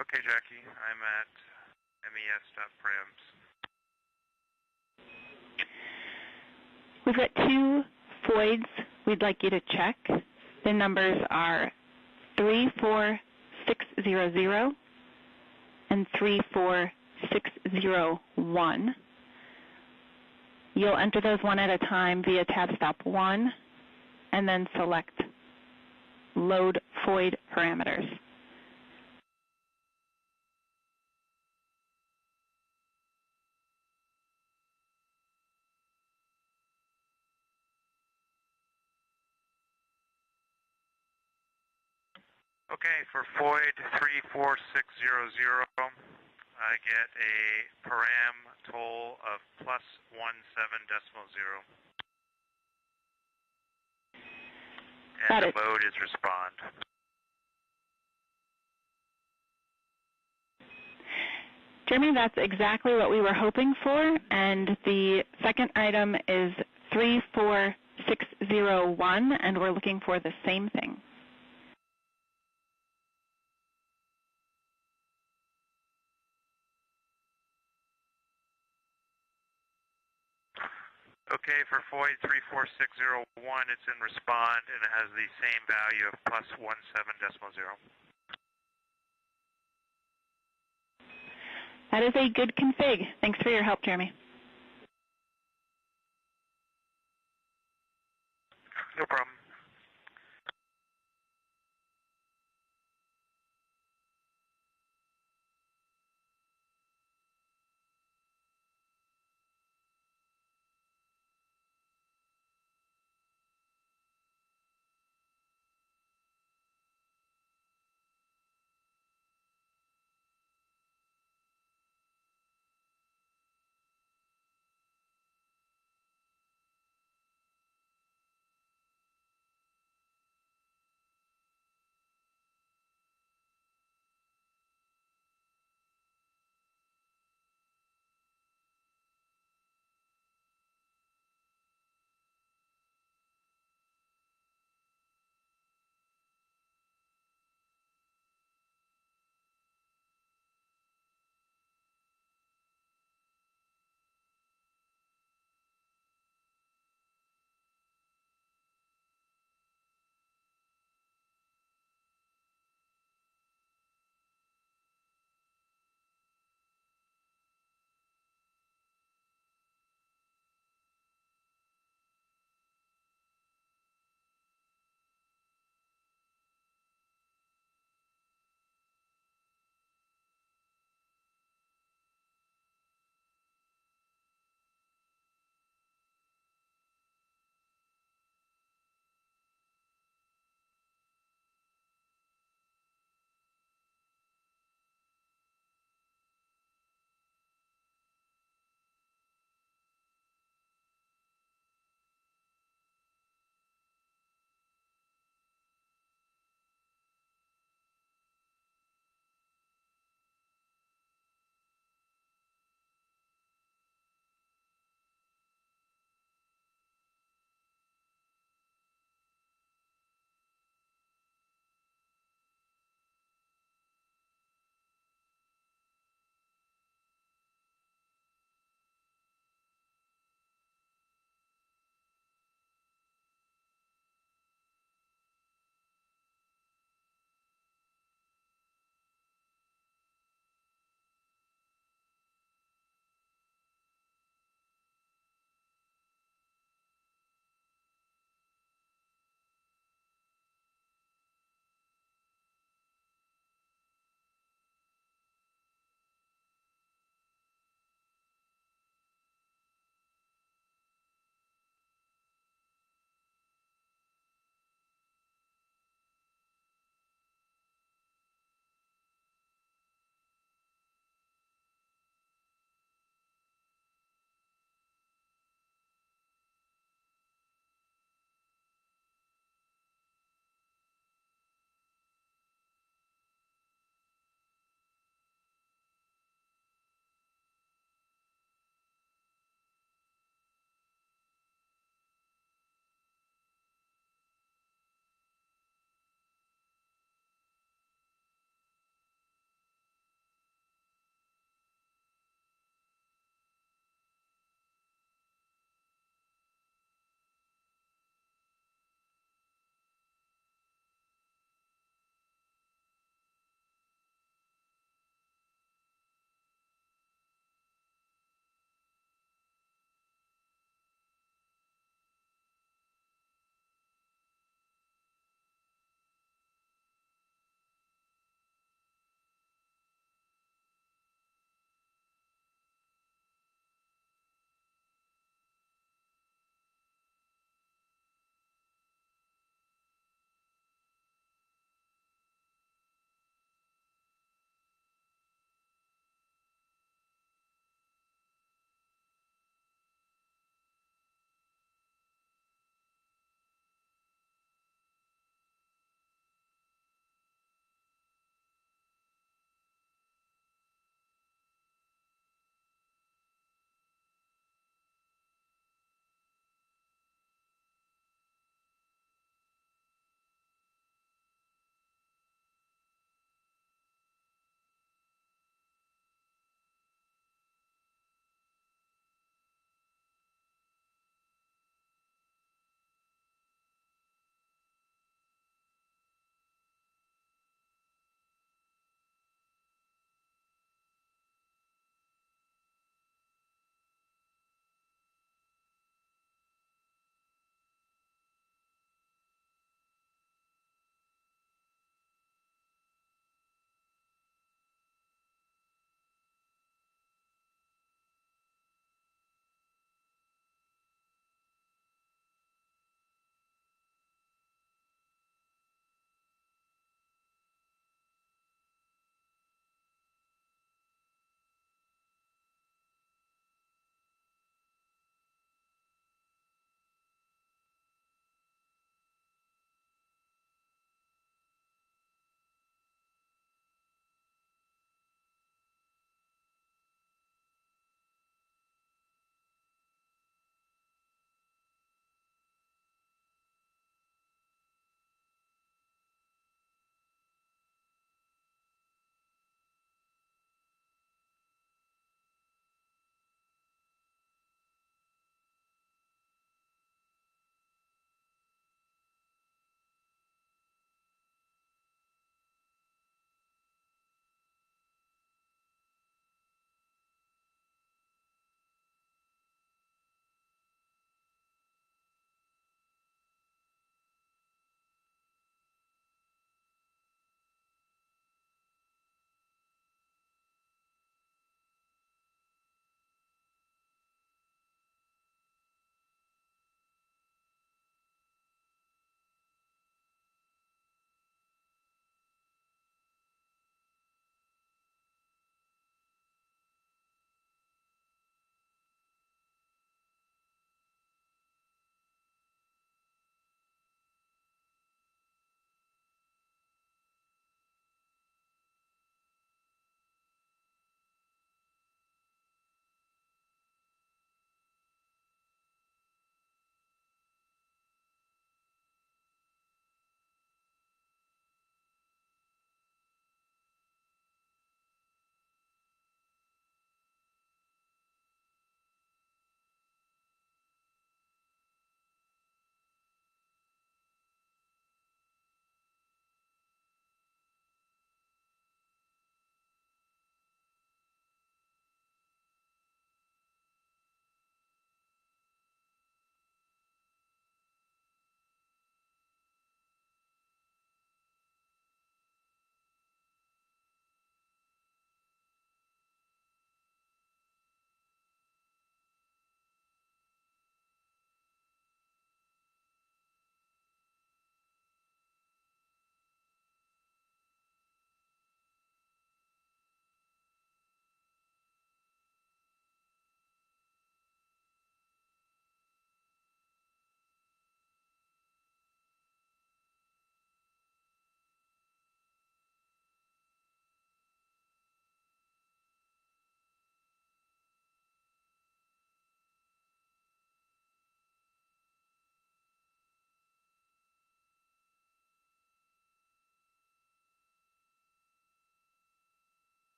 Okay, Jackie, I'm at mes.prims. We've got two voids we'd like you to check. The numbers are 34600 and 34601. You'll enter those one at a time via tab stop 1 and then select Load Void Parameters. Okay, for void 34600, I get a param toll of +17.0. And the mode is respond. Jeremy, that's exactly what we were hoping for, and the second item is 34601, and we're looking for the same thing. Okay, for void 34601, it's in respond, and it has the same value of +17.0. That is a good config. Thanks for your help, Jeremy. No problem.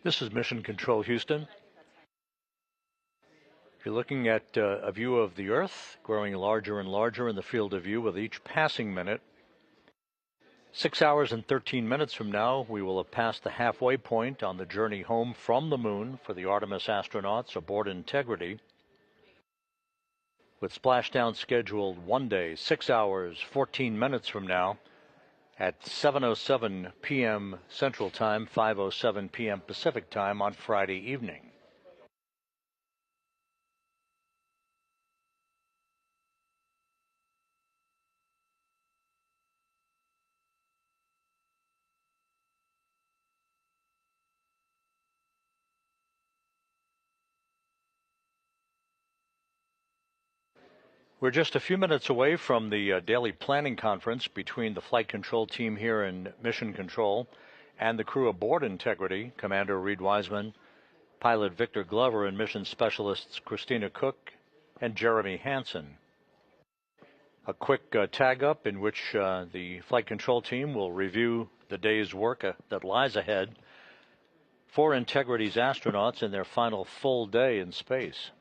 This is Mission Control Houston. You're looking at a view of the Earth growing larger and larger in the field of view with each passing minute. 6 hours and 13 minutes from now, we will have passed the halfway point on the journey home from the moon for the Artemis astronauts aboard Integrity. With splashdown scheduled one day, 6 hours, 14 minutes from now, at 7:07 p.m. Central Time, 5:07 p.m. Pacific Time on Friday evening. We're just a few minutes away from the daily planning conference between the flight control team here in Mission Control and the crew aboard Integrity, Commander Reed Wiseman, pilot Victor Glover, and mission specialists Christina Cook and Jeremy Hansen. A quick tag-up in which the flight control team will review the day's work that lies ahead for Integrity's astronauts in their final full day in space.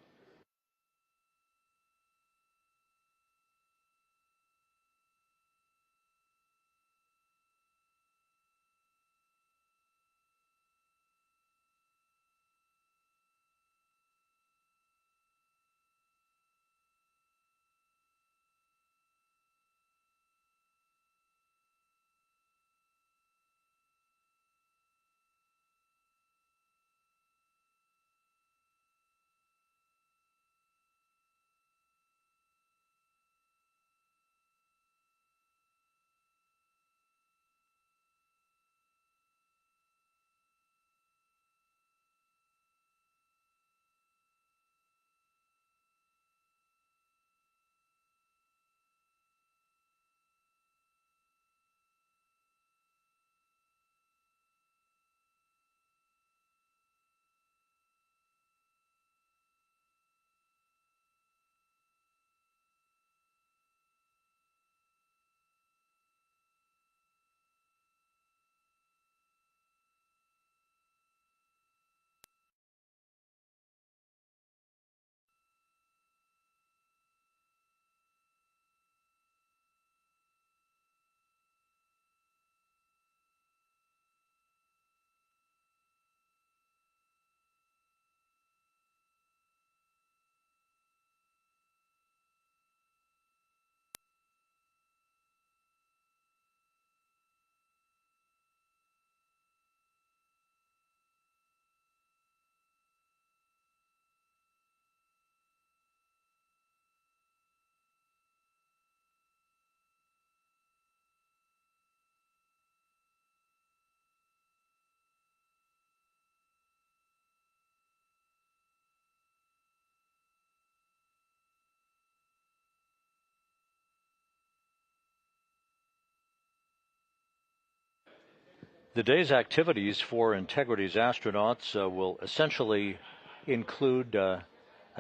The day's activities for Integrity's astronauts will essentially include a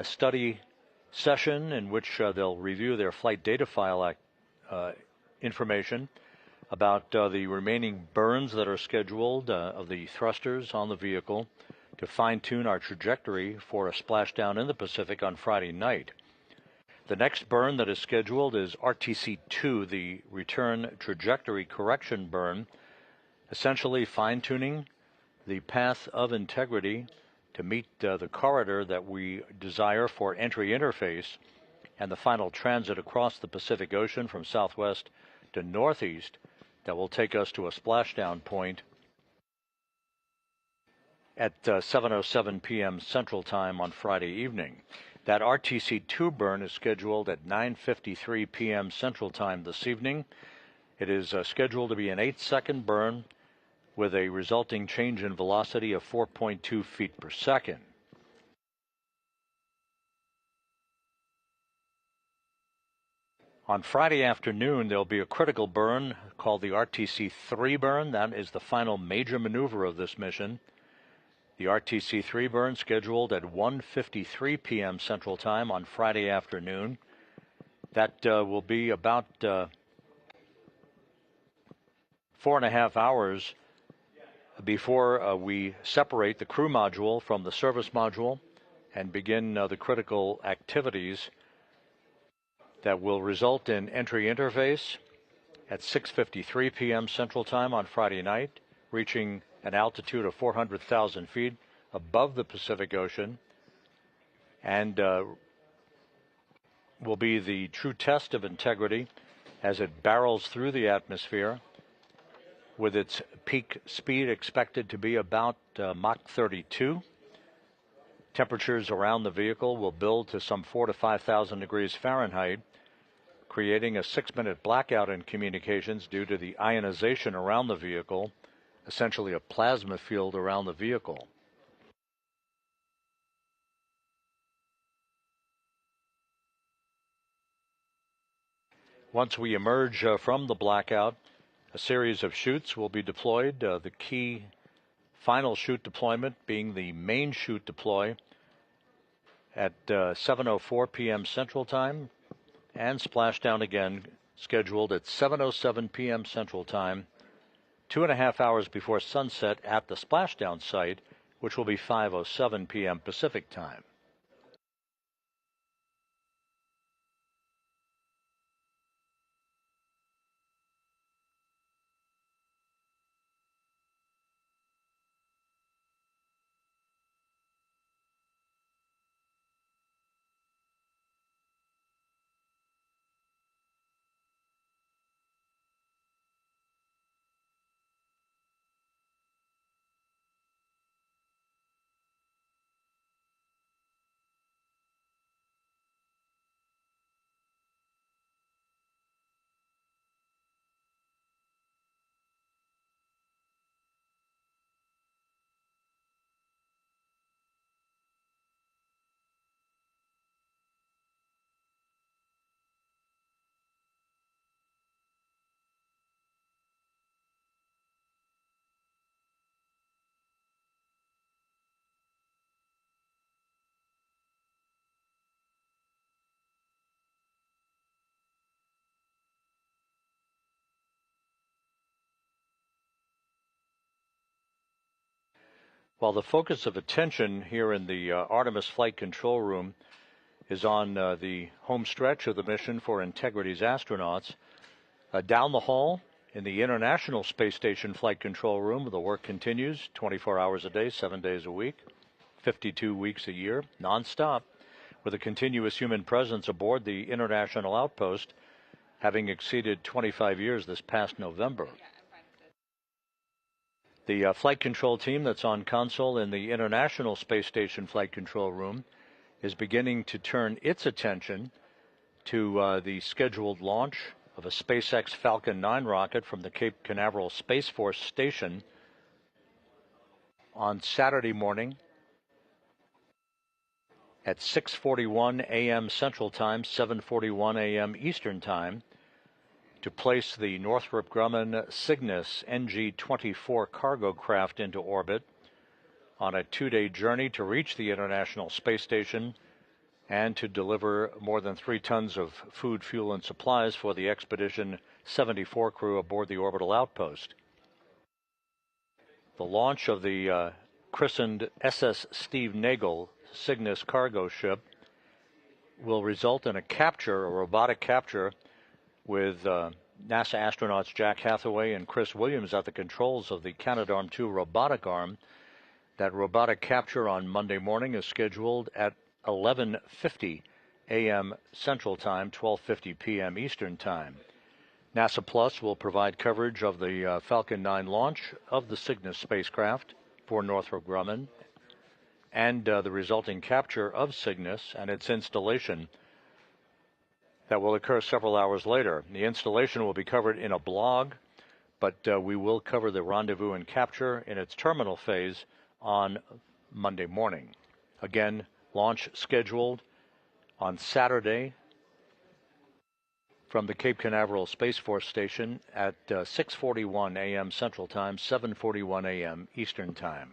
study session in which they'll review their flight data file information about the remaining burns that are scheduled of the thrusters on the vehicle to fine-tune our trajectory for a splashdown in the Pacific on Friday night. The next burn that is scheduled is RTC-2, the return trajectory correction burn, essentially fine-tuning the path of Integrity to meet the corridor that we desire for entry interface and the final transit across the Pacific Ocean from southwest to northeast that will take us to a splashdown point at 7:07 p.m. Central Time on Friday evening. That RTC-2 burn is scheduled at 9:53 p.m. Central Time this evening. It is scheduled to be an 8-second burn with a resulting change in velocity of 4.2 feet per second. On Friday afternoon, there'll be a critical burn called the RTC-3 burn. That is the final major maneuver of this mission. The RTC-3 burn scheduled at 1:53 p.m. Central Time on Friday afternoon. That will be about 4.5 hours before we separate the crew module from the service module and begin the critical activities that will result in entry interface at 6:53 p.m. Central Time on Friday night, reaching an altitude of 400,000 feet above the Pacific Ocean, and will be the true test of integrity as it barrels through the atmosphere, with its peak speed expected to be about Mach 32. Temperatures around the vehicle will build to some 4,000 to 5,000 degrees Fahrenheit, creating a 6-minute blackout in communications due to the ionization around the vehicle, essentially a plasma field around the vehicle. Once we emerge from the blackout, a series of chutes will be deployed, the key final chute deployment being the main chute deploy at 7:04 p.m. Central Time, and splashdown again scheduled at 7:07 p.m. Central Time, 2.5 hours before sunset at the splashdown site, which will be 5:07 p.m. Pacific Time. While the focus of attention here in the Artemis Flight Control Room is on the home stretch of the mission for Integrity's astronauts, down the hall in the International Space Station Flight Control Room, the work continues 24 hours a day, 7 days a week, 52 weeks a year, nonstop, with a continuous human presence aboard the International Outpost, having exceeded 25 years this past November. The flight control team that's on console in the International Space Station Flight Control Room is beginning to turn its attention to the scheduled launch of a SpaceX Falcon 9 rocket from the Cape Canaveral Space Force Station on Saturday morning at 6:41 a.m. Central Time, 7:41 a.m. Eastern Time, to place the Northrop Grumman Cygnus NG-24 cargo craft into orbit on a 2-day journey to reach the International Space Station and to deliver more than 3 tons of food, fuel, and supplies for the Expedition 74 crew aboard the orbital outpost. The launch of the christened SS Steve Nagel Cygnus cargo ship will result in a robotic capture, with NASA astronauts Jack Hathaway and Chris Williams at the controls of the Canadarm2 robotic arm. That robotic capture on Monday morning is scheduled at 11:50 a.m. Central Time, 12:50 p.m. Eastern Time. NASA Plus will provide coverage of the Falcon 9 launch of the Cygnus spacecraft for Northrop Grumman and the resulting capture of Cygnus and its installation that will occur several hours later. The installation will be covered in a blog, but we will cover the rendezvous and capture in its terminal phase on Monday morning. Again, launch scheduled on Saturday from the Cape Canaveral Space Force Station at 6:41 a.m. Central Time, 7:41 a.m. Eastern Time.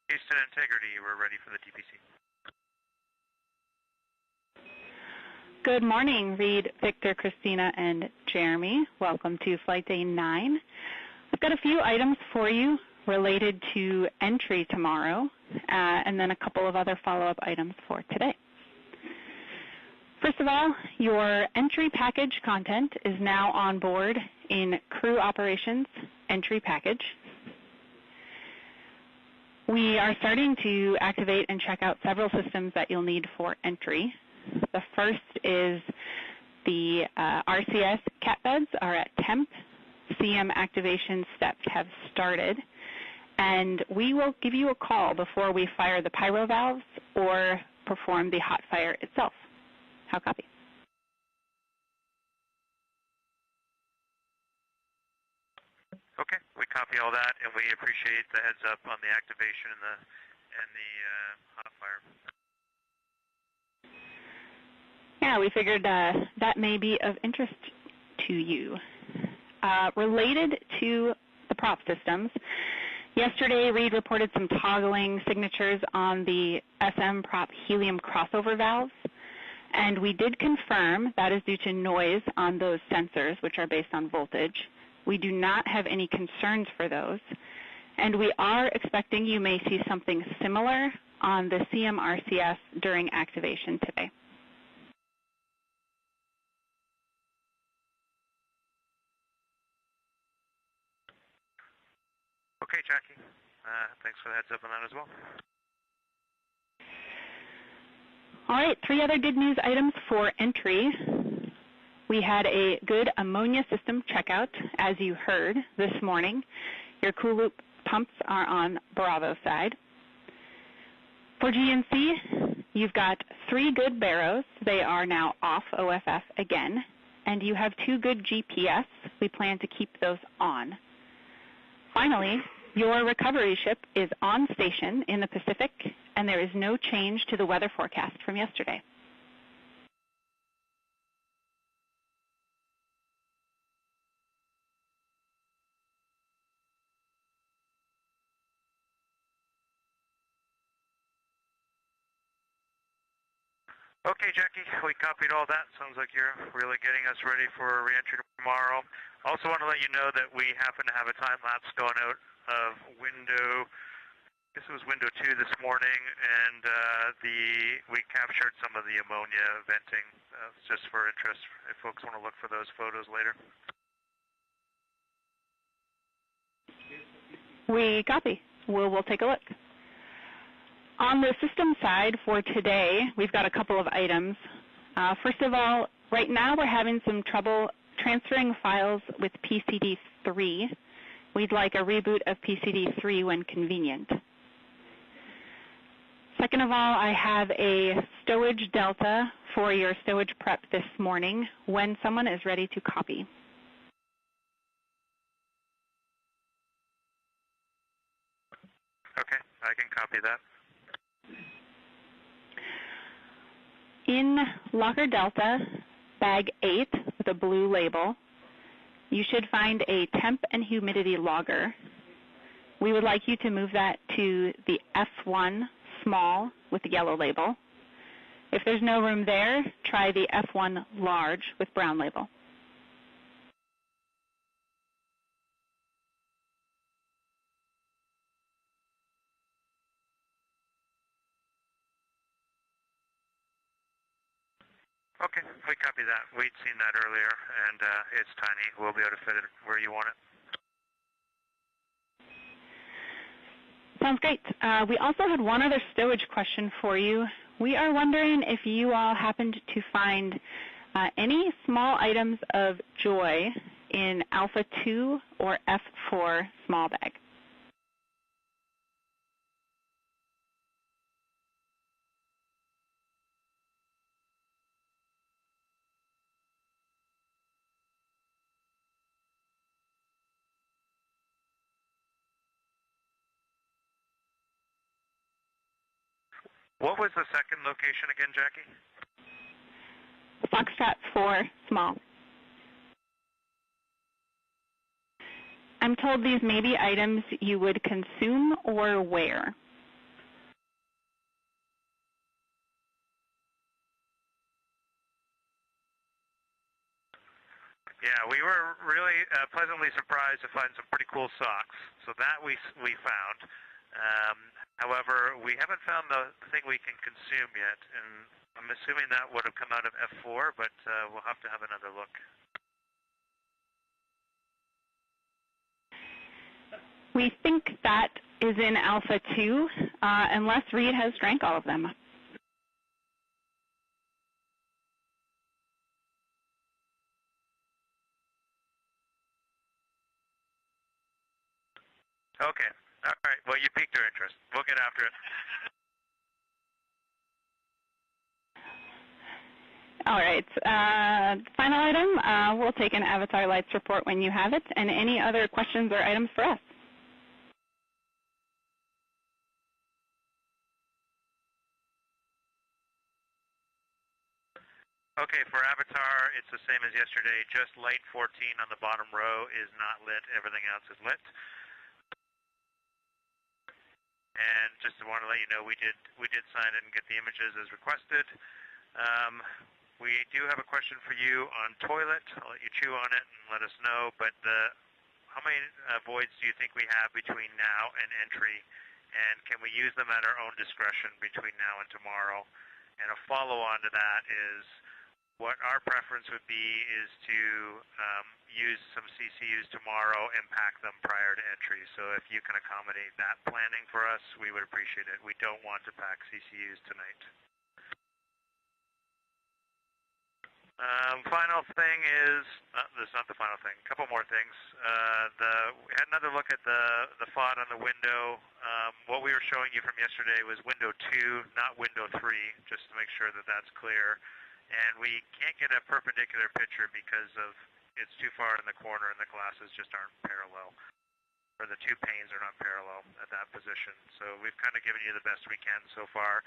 Houston Integrity, we're ready for the TPC. Good morning, Reed, Victor, Christina, and Jeremy. Welcome to Flight Day 9. I've got a few items for you related to entry tomorrow, and then a couple of other follow-up items for today. First of all, your entry package content is now on board in Crew Operations Entry Package. We are starting to activate and check out several systems that you'll need for entry. The first is the RCS cat beds are at temp. CM activation steps have started. And we will give you a call before we fire the pyro valves or perform the hot fire itself. How copy? Okay, we copy all that, and we appreciate the heads up on the activation and the hot fire. Yeah, we figured that may be of interest to you. Related to the prop systems, yesterday Reed reported some toggling signatures on the SM prop helium crossover valves, and we did confirm that is due to noise on those sensors, which are based on voltage. We do not have any concerns for those, and we are expecting you may see something similar on the CMRCS during activation today. Okay, Jackie. Thanks for the heads up on that as well. All right, 3 other good news items for entry. We had a good ammonia system checkout, as you heard this morning. Your cool loop pumps are on Bravo side. For GNC, you've got 3 good barrows. They are now off OFF again. And you have 2 good GPS. We plan to keep those on. Finally, your recovery ship is on station in the Pacific, and there is no change to the weather forecast from yesterday. Okay, Jackie, we copied all that. Sounds like you're really getting us ready for reentry tomorrow. Also want to let you know that we happen to have a time lapse going out of window, I guess it was window 2 this morning, and we captured some of the ammonia venting just for interest if folks want to look for those photos later. We copy. We'll take a look. On the system side for today, we've got a couple of items. First of all, right now we're having some trouble transferring files with PCD3. We'd like a reboot of PCD3 when convenient. Second of all, I have a stowage delta for your stowage prep this morning when someone is ready to copy. Okay, I can copy that. In Locker Delta, bag 8 with a blue label, you should find a temp and humidity logger. We would like you to move that to the F1 small with the yellow label. If there's no room there, try the F1 large with brown label. Okay, we copy that. We'd seen that earlier, and it's tiny. We'll be able to fit it where you want it. Sounds great. We also had one other stowage question for you. We are wondering if you all happened to find any small items of joy in Alpha 2 or F4 small bag. What was the second location again, Jackie? Foxtrot 4 small. I'm told these may be items you would consume or wear. Yeah, we were really pleasantly surprised to find some pretty cool socks. So that we found. However, we haven't found the thing we can consume yet, and I'm assuming that would have come out of F4, but we'll have to have another look. We think that is in Alpha 2, unless Reed has drank all of them. Okay. All right. Well, you piqued our interest. We'll get after it. All right. Final item, we'll take an Avatar Lights report when you have it, and any other questions or items for us. Okay, for Avatar, it's the same as yesterday. Just light 14 on the bottom row is not lit. Everything else is lit. And just want to let you know, we did sign it and get the images as requested. We do have a question for you on toilet. I'll let you chew on it and let us know. But how many voids do you think we have between now and entry? And can we use them at our own discretion between now and tomorrow? And a follow-on to that is, what our preference would be is to use some CCUs tomorrow and pack them prior to entry. So if you can accommodate that planning for us, we would appreciate it. We don't want to pack CCUs tonight. Final thing is, that's not the final thing, a couple more things. We had another look at the FOD on the window. What we were showing you from yesterday was window 2, not window 3, just to make sure that that's clear. And we can't get a perpendicular picture because it's too far in the corner and the glasses just aren't parallel, or the two panes are not parallel at that position. So we've kind of given you the best we can so far.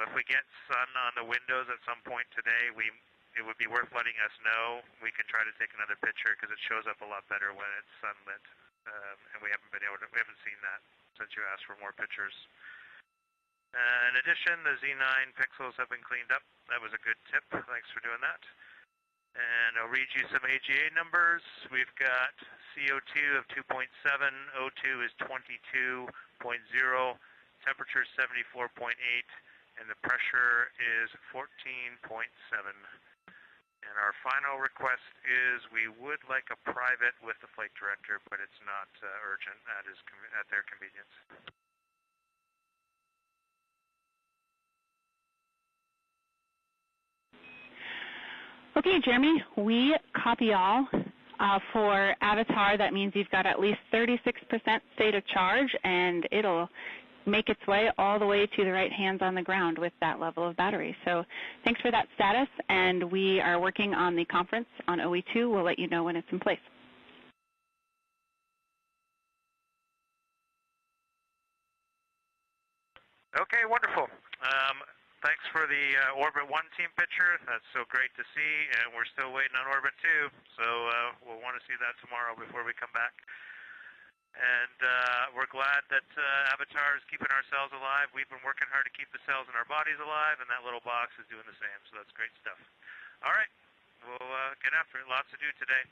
If we get sun on the windows at some point today, it would be worth letting us know. We can try to take another picture because it shows up a lot better when it's sunlit, and we haven't seen that since you asked for more pictures. In addition, the Z9 pixels have been cleaned up. That was a good tip. Thanks for doing that. And I'll read you some AGA numbers. We've got CO2 of 2.7, O2 is 22.0, temperature 74.8, and the pressure is 14.7. And our final request is we would like a private with the flight director, but it's not urgent. That is at their convenience. Okay, Jeremy, we copy all. For Avatar, that means you've got at least 36% state of charge, and it'll make its way all the way to the right hands on the ground with that level of battery. So thanks for that status, and we are working on the conference on OE2. We'll let you know when it's in place. Okay, wonderful. Thanks for the Orbit 1 team picture. That's so great to see, and we're still waiting on Orbit 2, so we'll want to see that tomorrow before we come back. And we're glad that Avatar is keeping our cells alive. We've been working hard to keep the cells in our bodies alive, and that little box is doing the same, so that's great stuff. All right, we'll get after it. Lots to do today.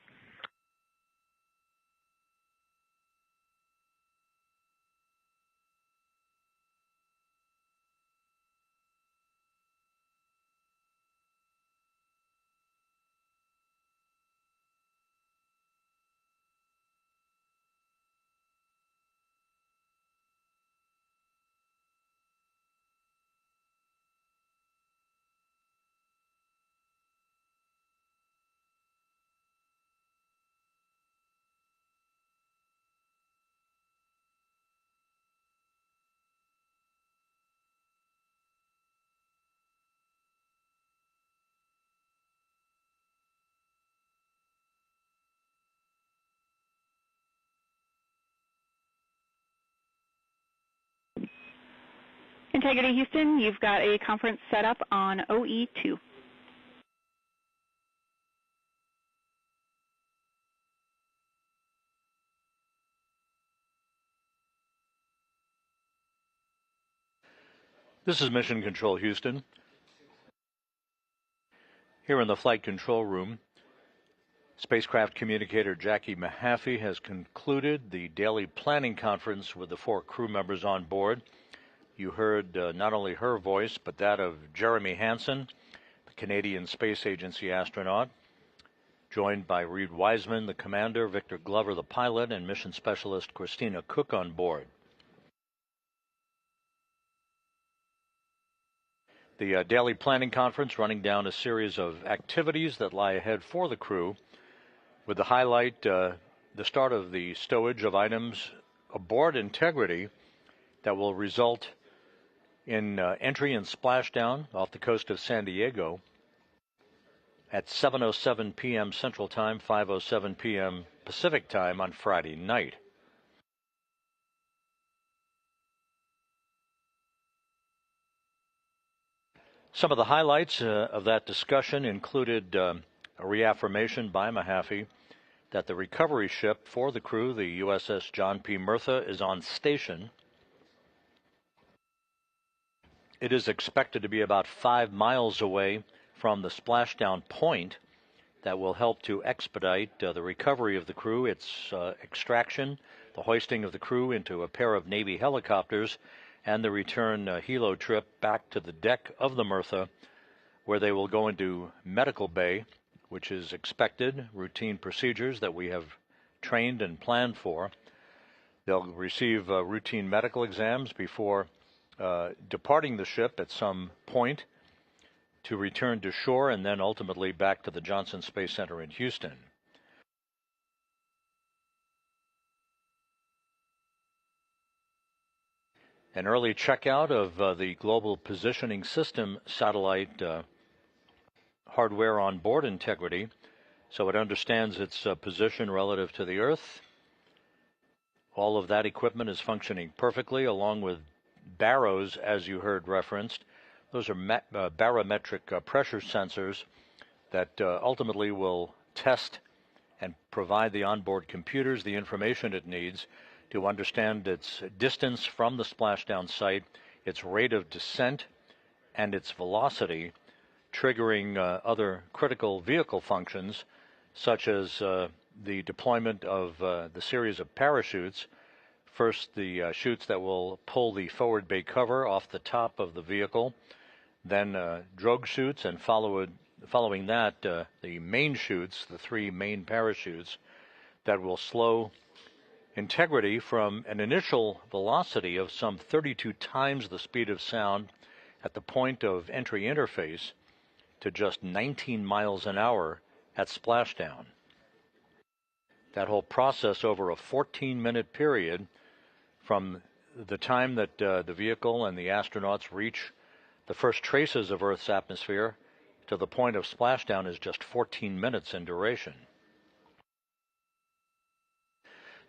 Integrity Houston, you've got a conference set up on OE2. This is Mission Control Houston. Here in the flight control room, Spacecraft communicator Jackie Mahaffey has concluded the daily planning conference with the 4 crew members on board. You heard not only her voice, but that of Jeremy Hansen, the Canadian Space Agency astronaut, joined by Reed Wiseman, the commander, Victor Glover, the pilot, and mission specialist Christina Cook on board. The daily planning conference running down a series of activities that lie ahead for the crew, with the highlight the start of the stowage of items aboard Integrity that will result in entry and splashdown off the coast of San Diego at 7:07 p.m. Central Time, 5:07 p.m. Pacific Time on Friday night. Some of the highlights of that discussion included a reaffirmation by Mahaffey that the recovery ship for the crew, the USS John P. Murtha, is on station. It is expected to be about 5 miles away from the splashdown point that will help to expedite the recovery of the crew, its extraction, the hoisting of the crew into a pair of Navy helicopters, and the return helo trip back to the deck of the Murtha, where they will go into medical bay, which is expected, routine procedures that we have trained and planned for. They'll receive routine medical exams before departing the ship at some point to return to shore and then ultimately back to the Johnson Space Center in Houston. An early checkout of the Global Positioning System satellite hardware on board Integrity, so it understands its position relative to the Earth. All of that equipment is functioning perfectly, along with barrows, as you heard referenced. Those are barometric pressure sensors that ultimately will test and provide the onboard computers the information it needs to understand its distance from the splashdown site, its rate of descent, and its velocity, triggering other critical vehicle functions, such as the deployment of the series of parachutes. First, the chutes that will pull the forward bay cover off the top of the vehicle, then drogue chutes, and following that, the main chutes, the 3 main parachutes, that will slow Integrity from an initial velocity of some 32 times the speed of sound at the point of entry interface to just 19 miles an hour at splashdown. That whole process over a 14-minute period from the time that the vehicle and the astronauts reach the first traces of Earth's atmosphere to the point of splashdown is just 14 minutes in duration.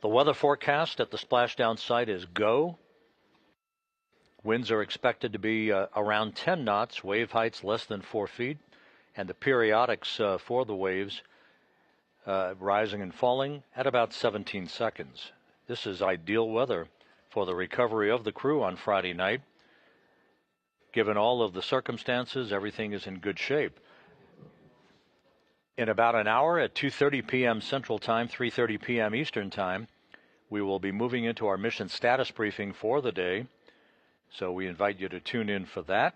The weather forecast at the splashdown site is go. Winds are expected to be around 10 knots, wave heights less than 4 feet, and the periodics for the waves rising and falling at about 17 seconds. This is ideal weather for the recovery of the crew on Friday night. Given all of the circumstances, everything is in good shape. In about an hour at 2:30 p.m. Central Time, 3:30 p.m. Eastern Time, we will be moving into our mission status briefing for the day, so we invite you to tune in for that.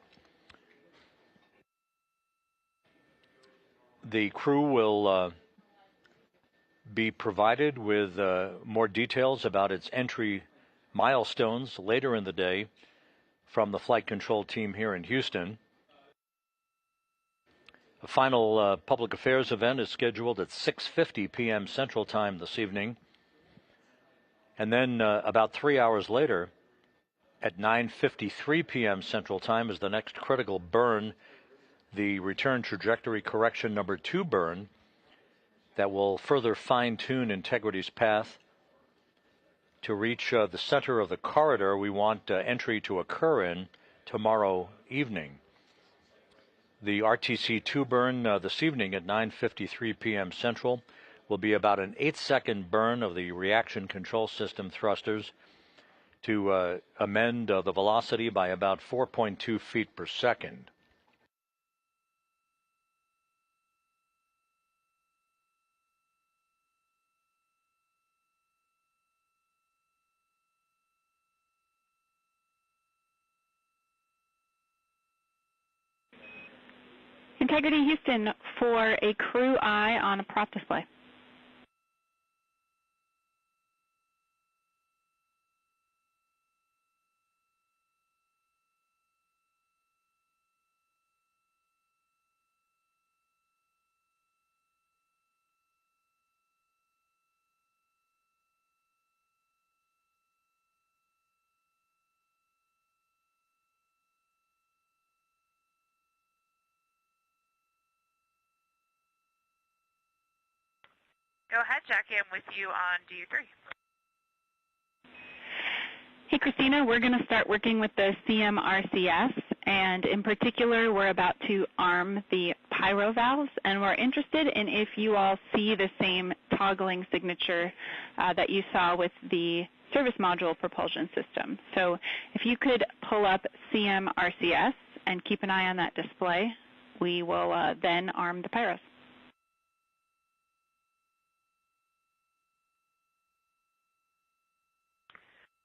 The crew will be provided with more details about its entry milestones later in the day from the flight control team here in Houston. A final public affairs event is scheduled at 6:50 p.m. Central Time this evening. And then about 3 hours later, at 9:53 p.m. Central Time, is the next critical burn, the return trajectory correction number 2 burn, that will further fine-tune Integrity's path to reach the center of the corridor we want entry to occur in tomorrow evening. The RTC-2 burn this evening at 9:53 p.m. Central will be about an 8-second burn of the reaction control system thrusters to amend the velocity by about 4.2 feet per second. . Integrity Houston for a crew eye on a prop display. Go ahead, Jackie. I'm with you on DU3. Hey, Christina, we're going to start working with the CMRCS, and in particular, we're about to arm the pyro valves, and we're interested in if you all see the same toggling signature that you saw with the service module propulsion system. So if you could pull up CMRCS and keep an eye on that display, we will then arm the pyros.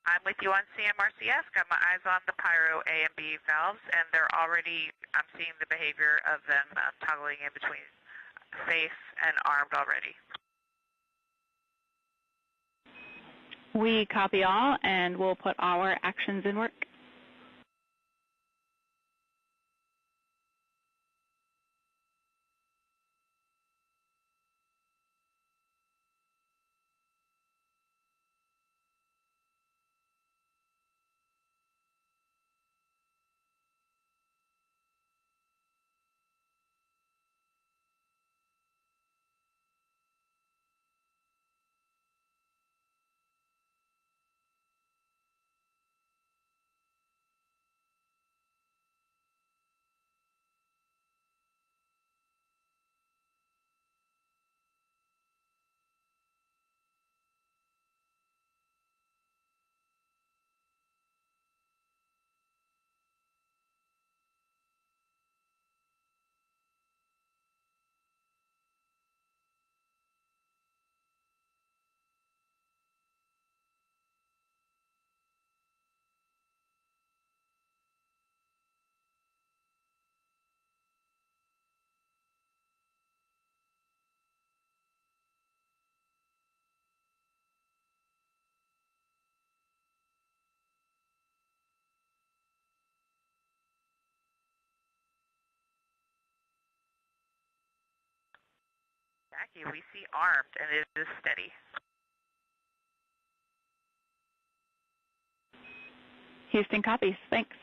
I'm with you on CMRCS. Got my eyes on the pyro A and B valves, and they're already, I'm seeing the behavior of them toggling in between safe and armed already. We copy all, and we'll put our actions in work. Jackie, we see armed, and it is steady. Houston copies. Thanks.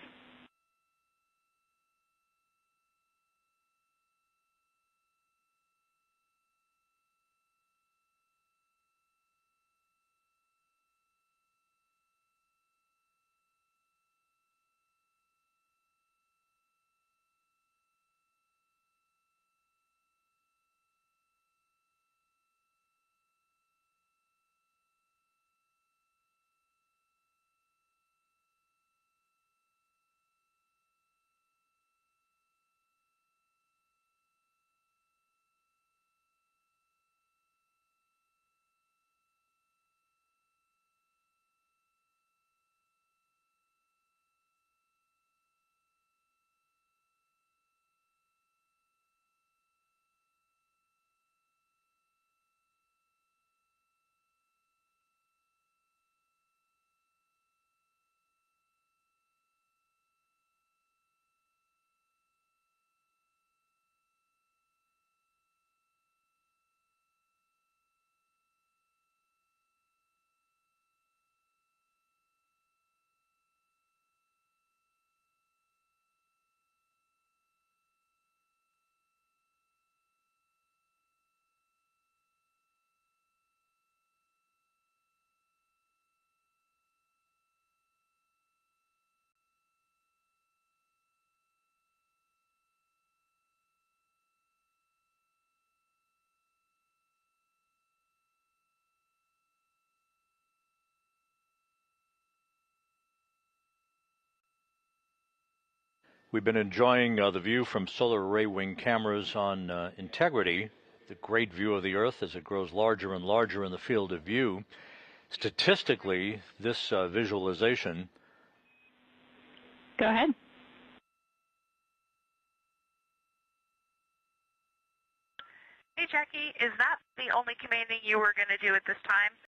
We've been enjoying the view from solar array wing cameras on Integrity, the great view of the Earth as it grows larger and larger in the field of view. Statistically, this visualization... Go ahead. Hey, Jackie, is that the only commanding you were going to do at this time?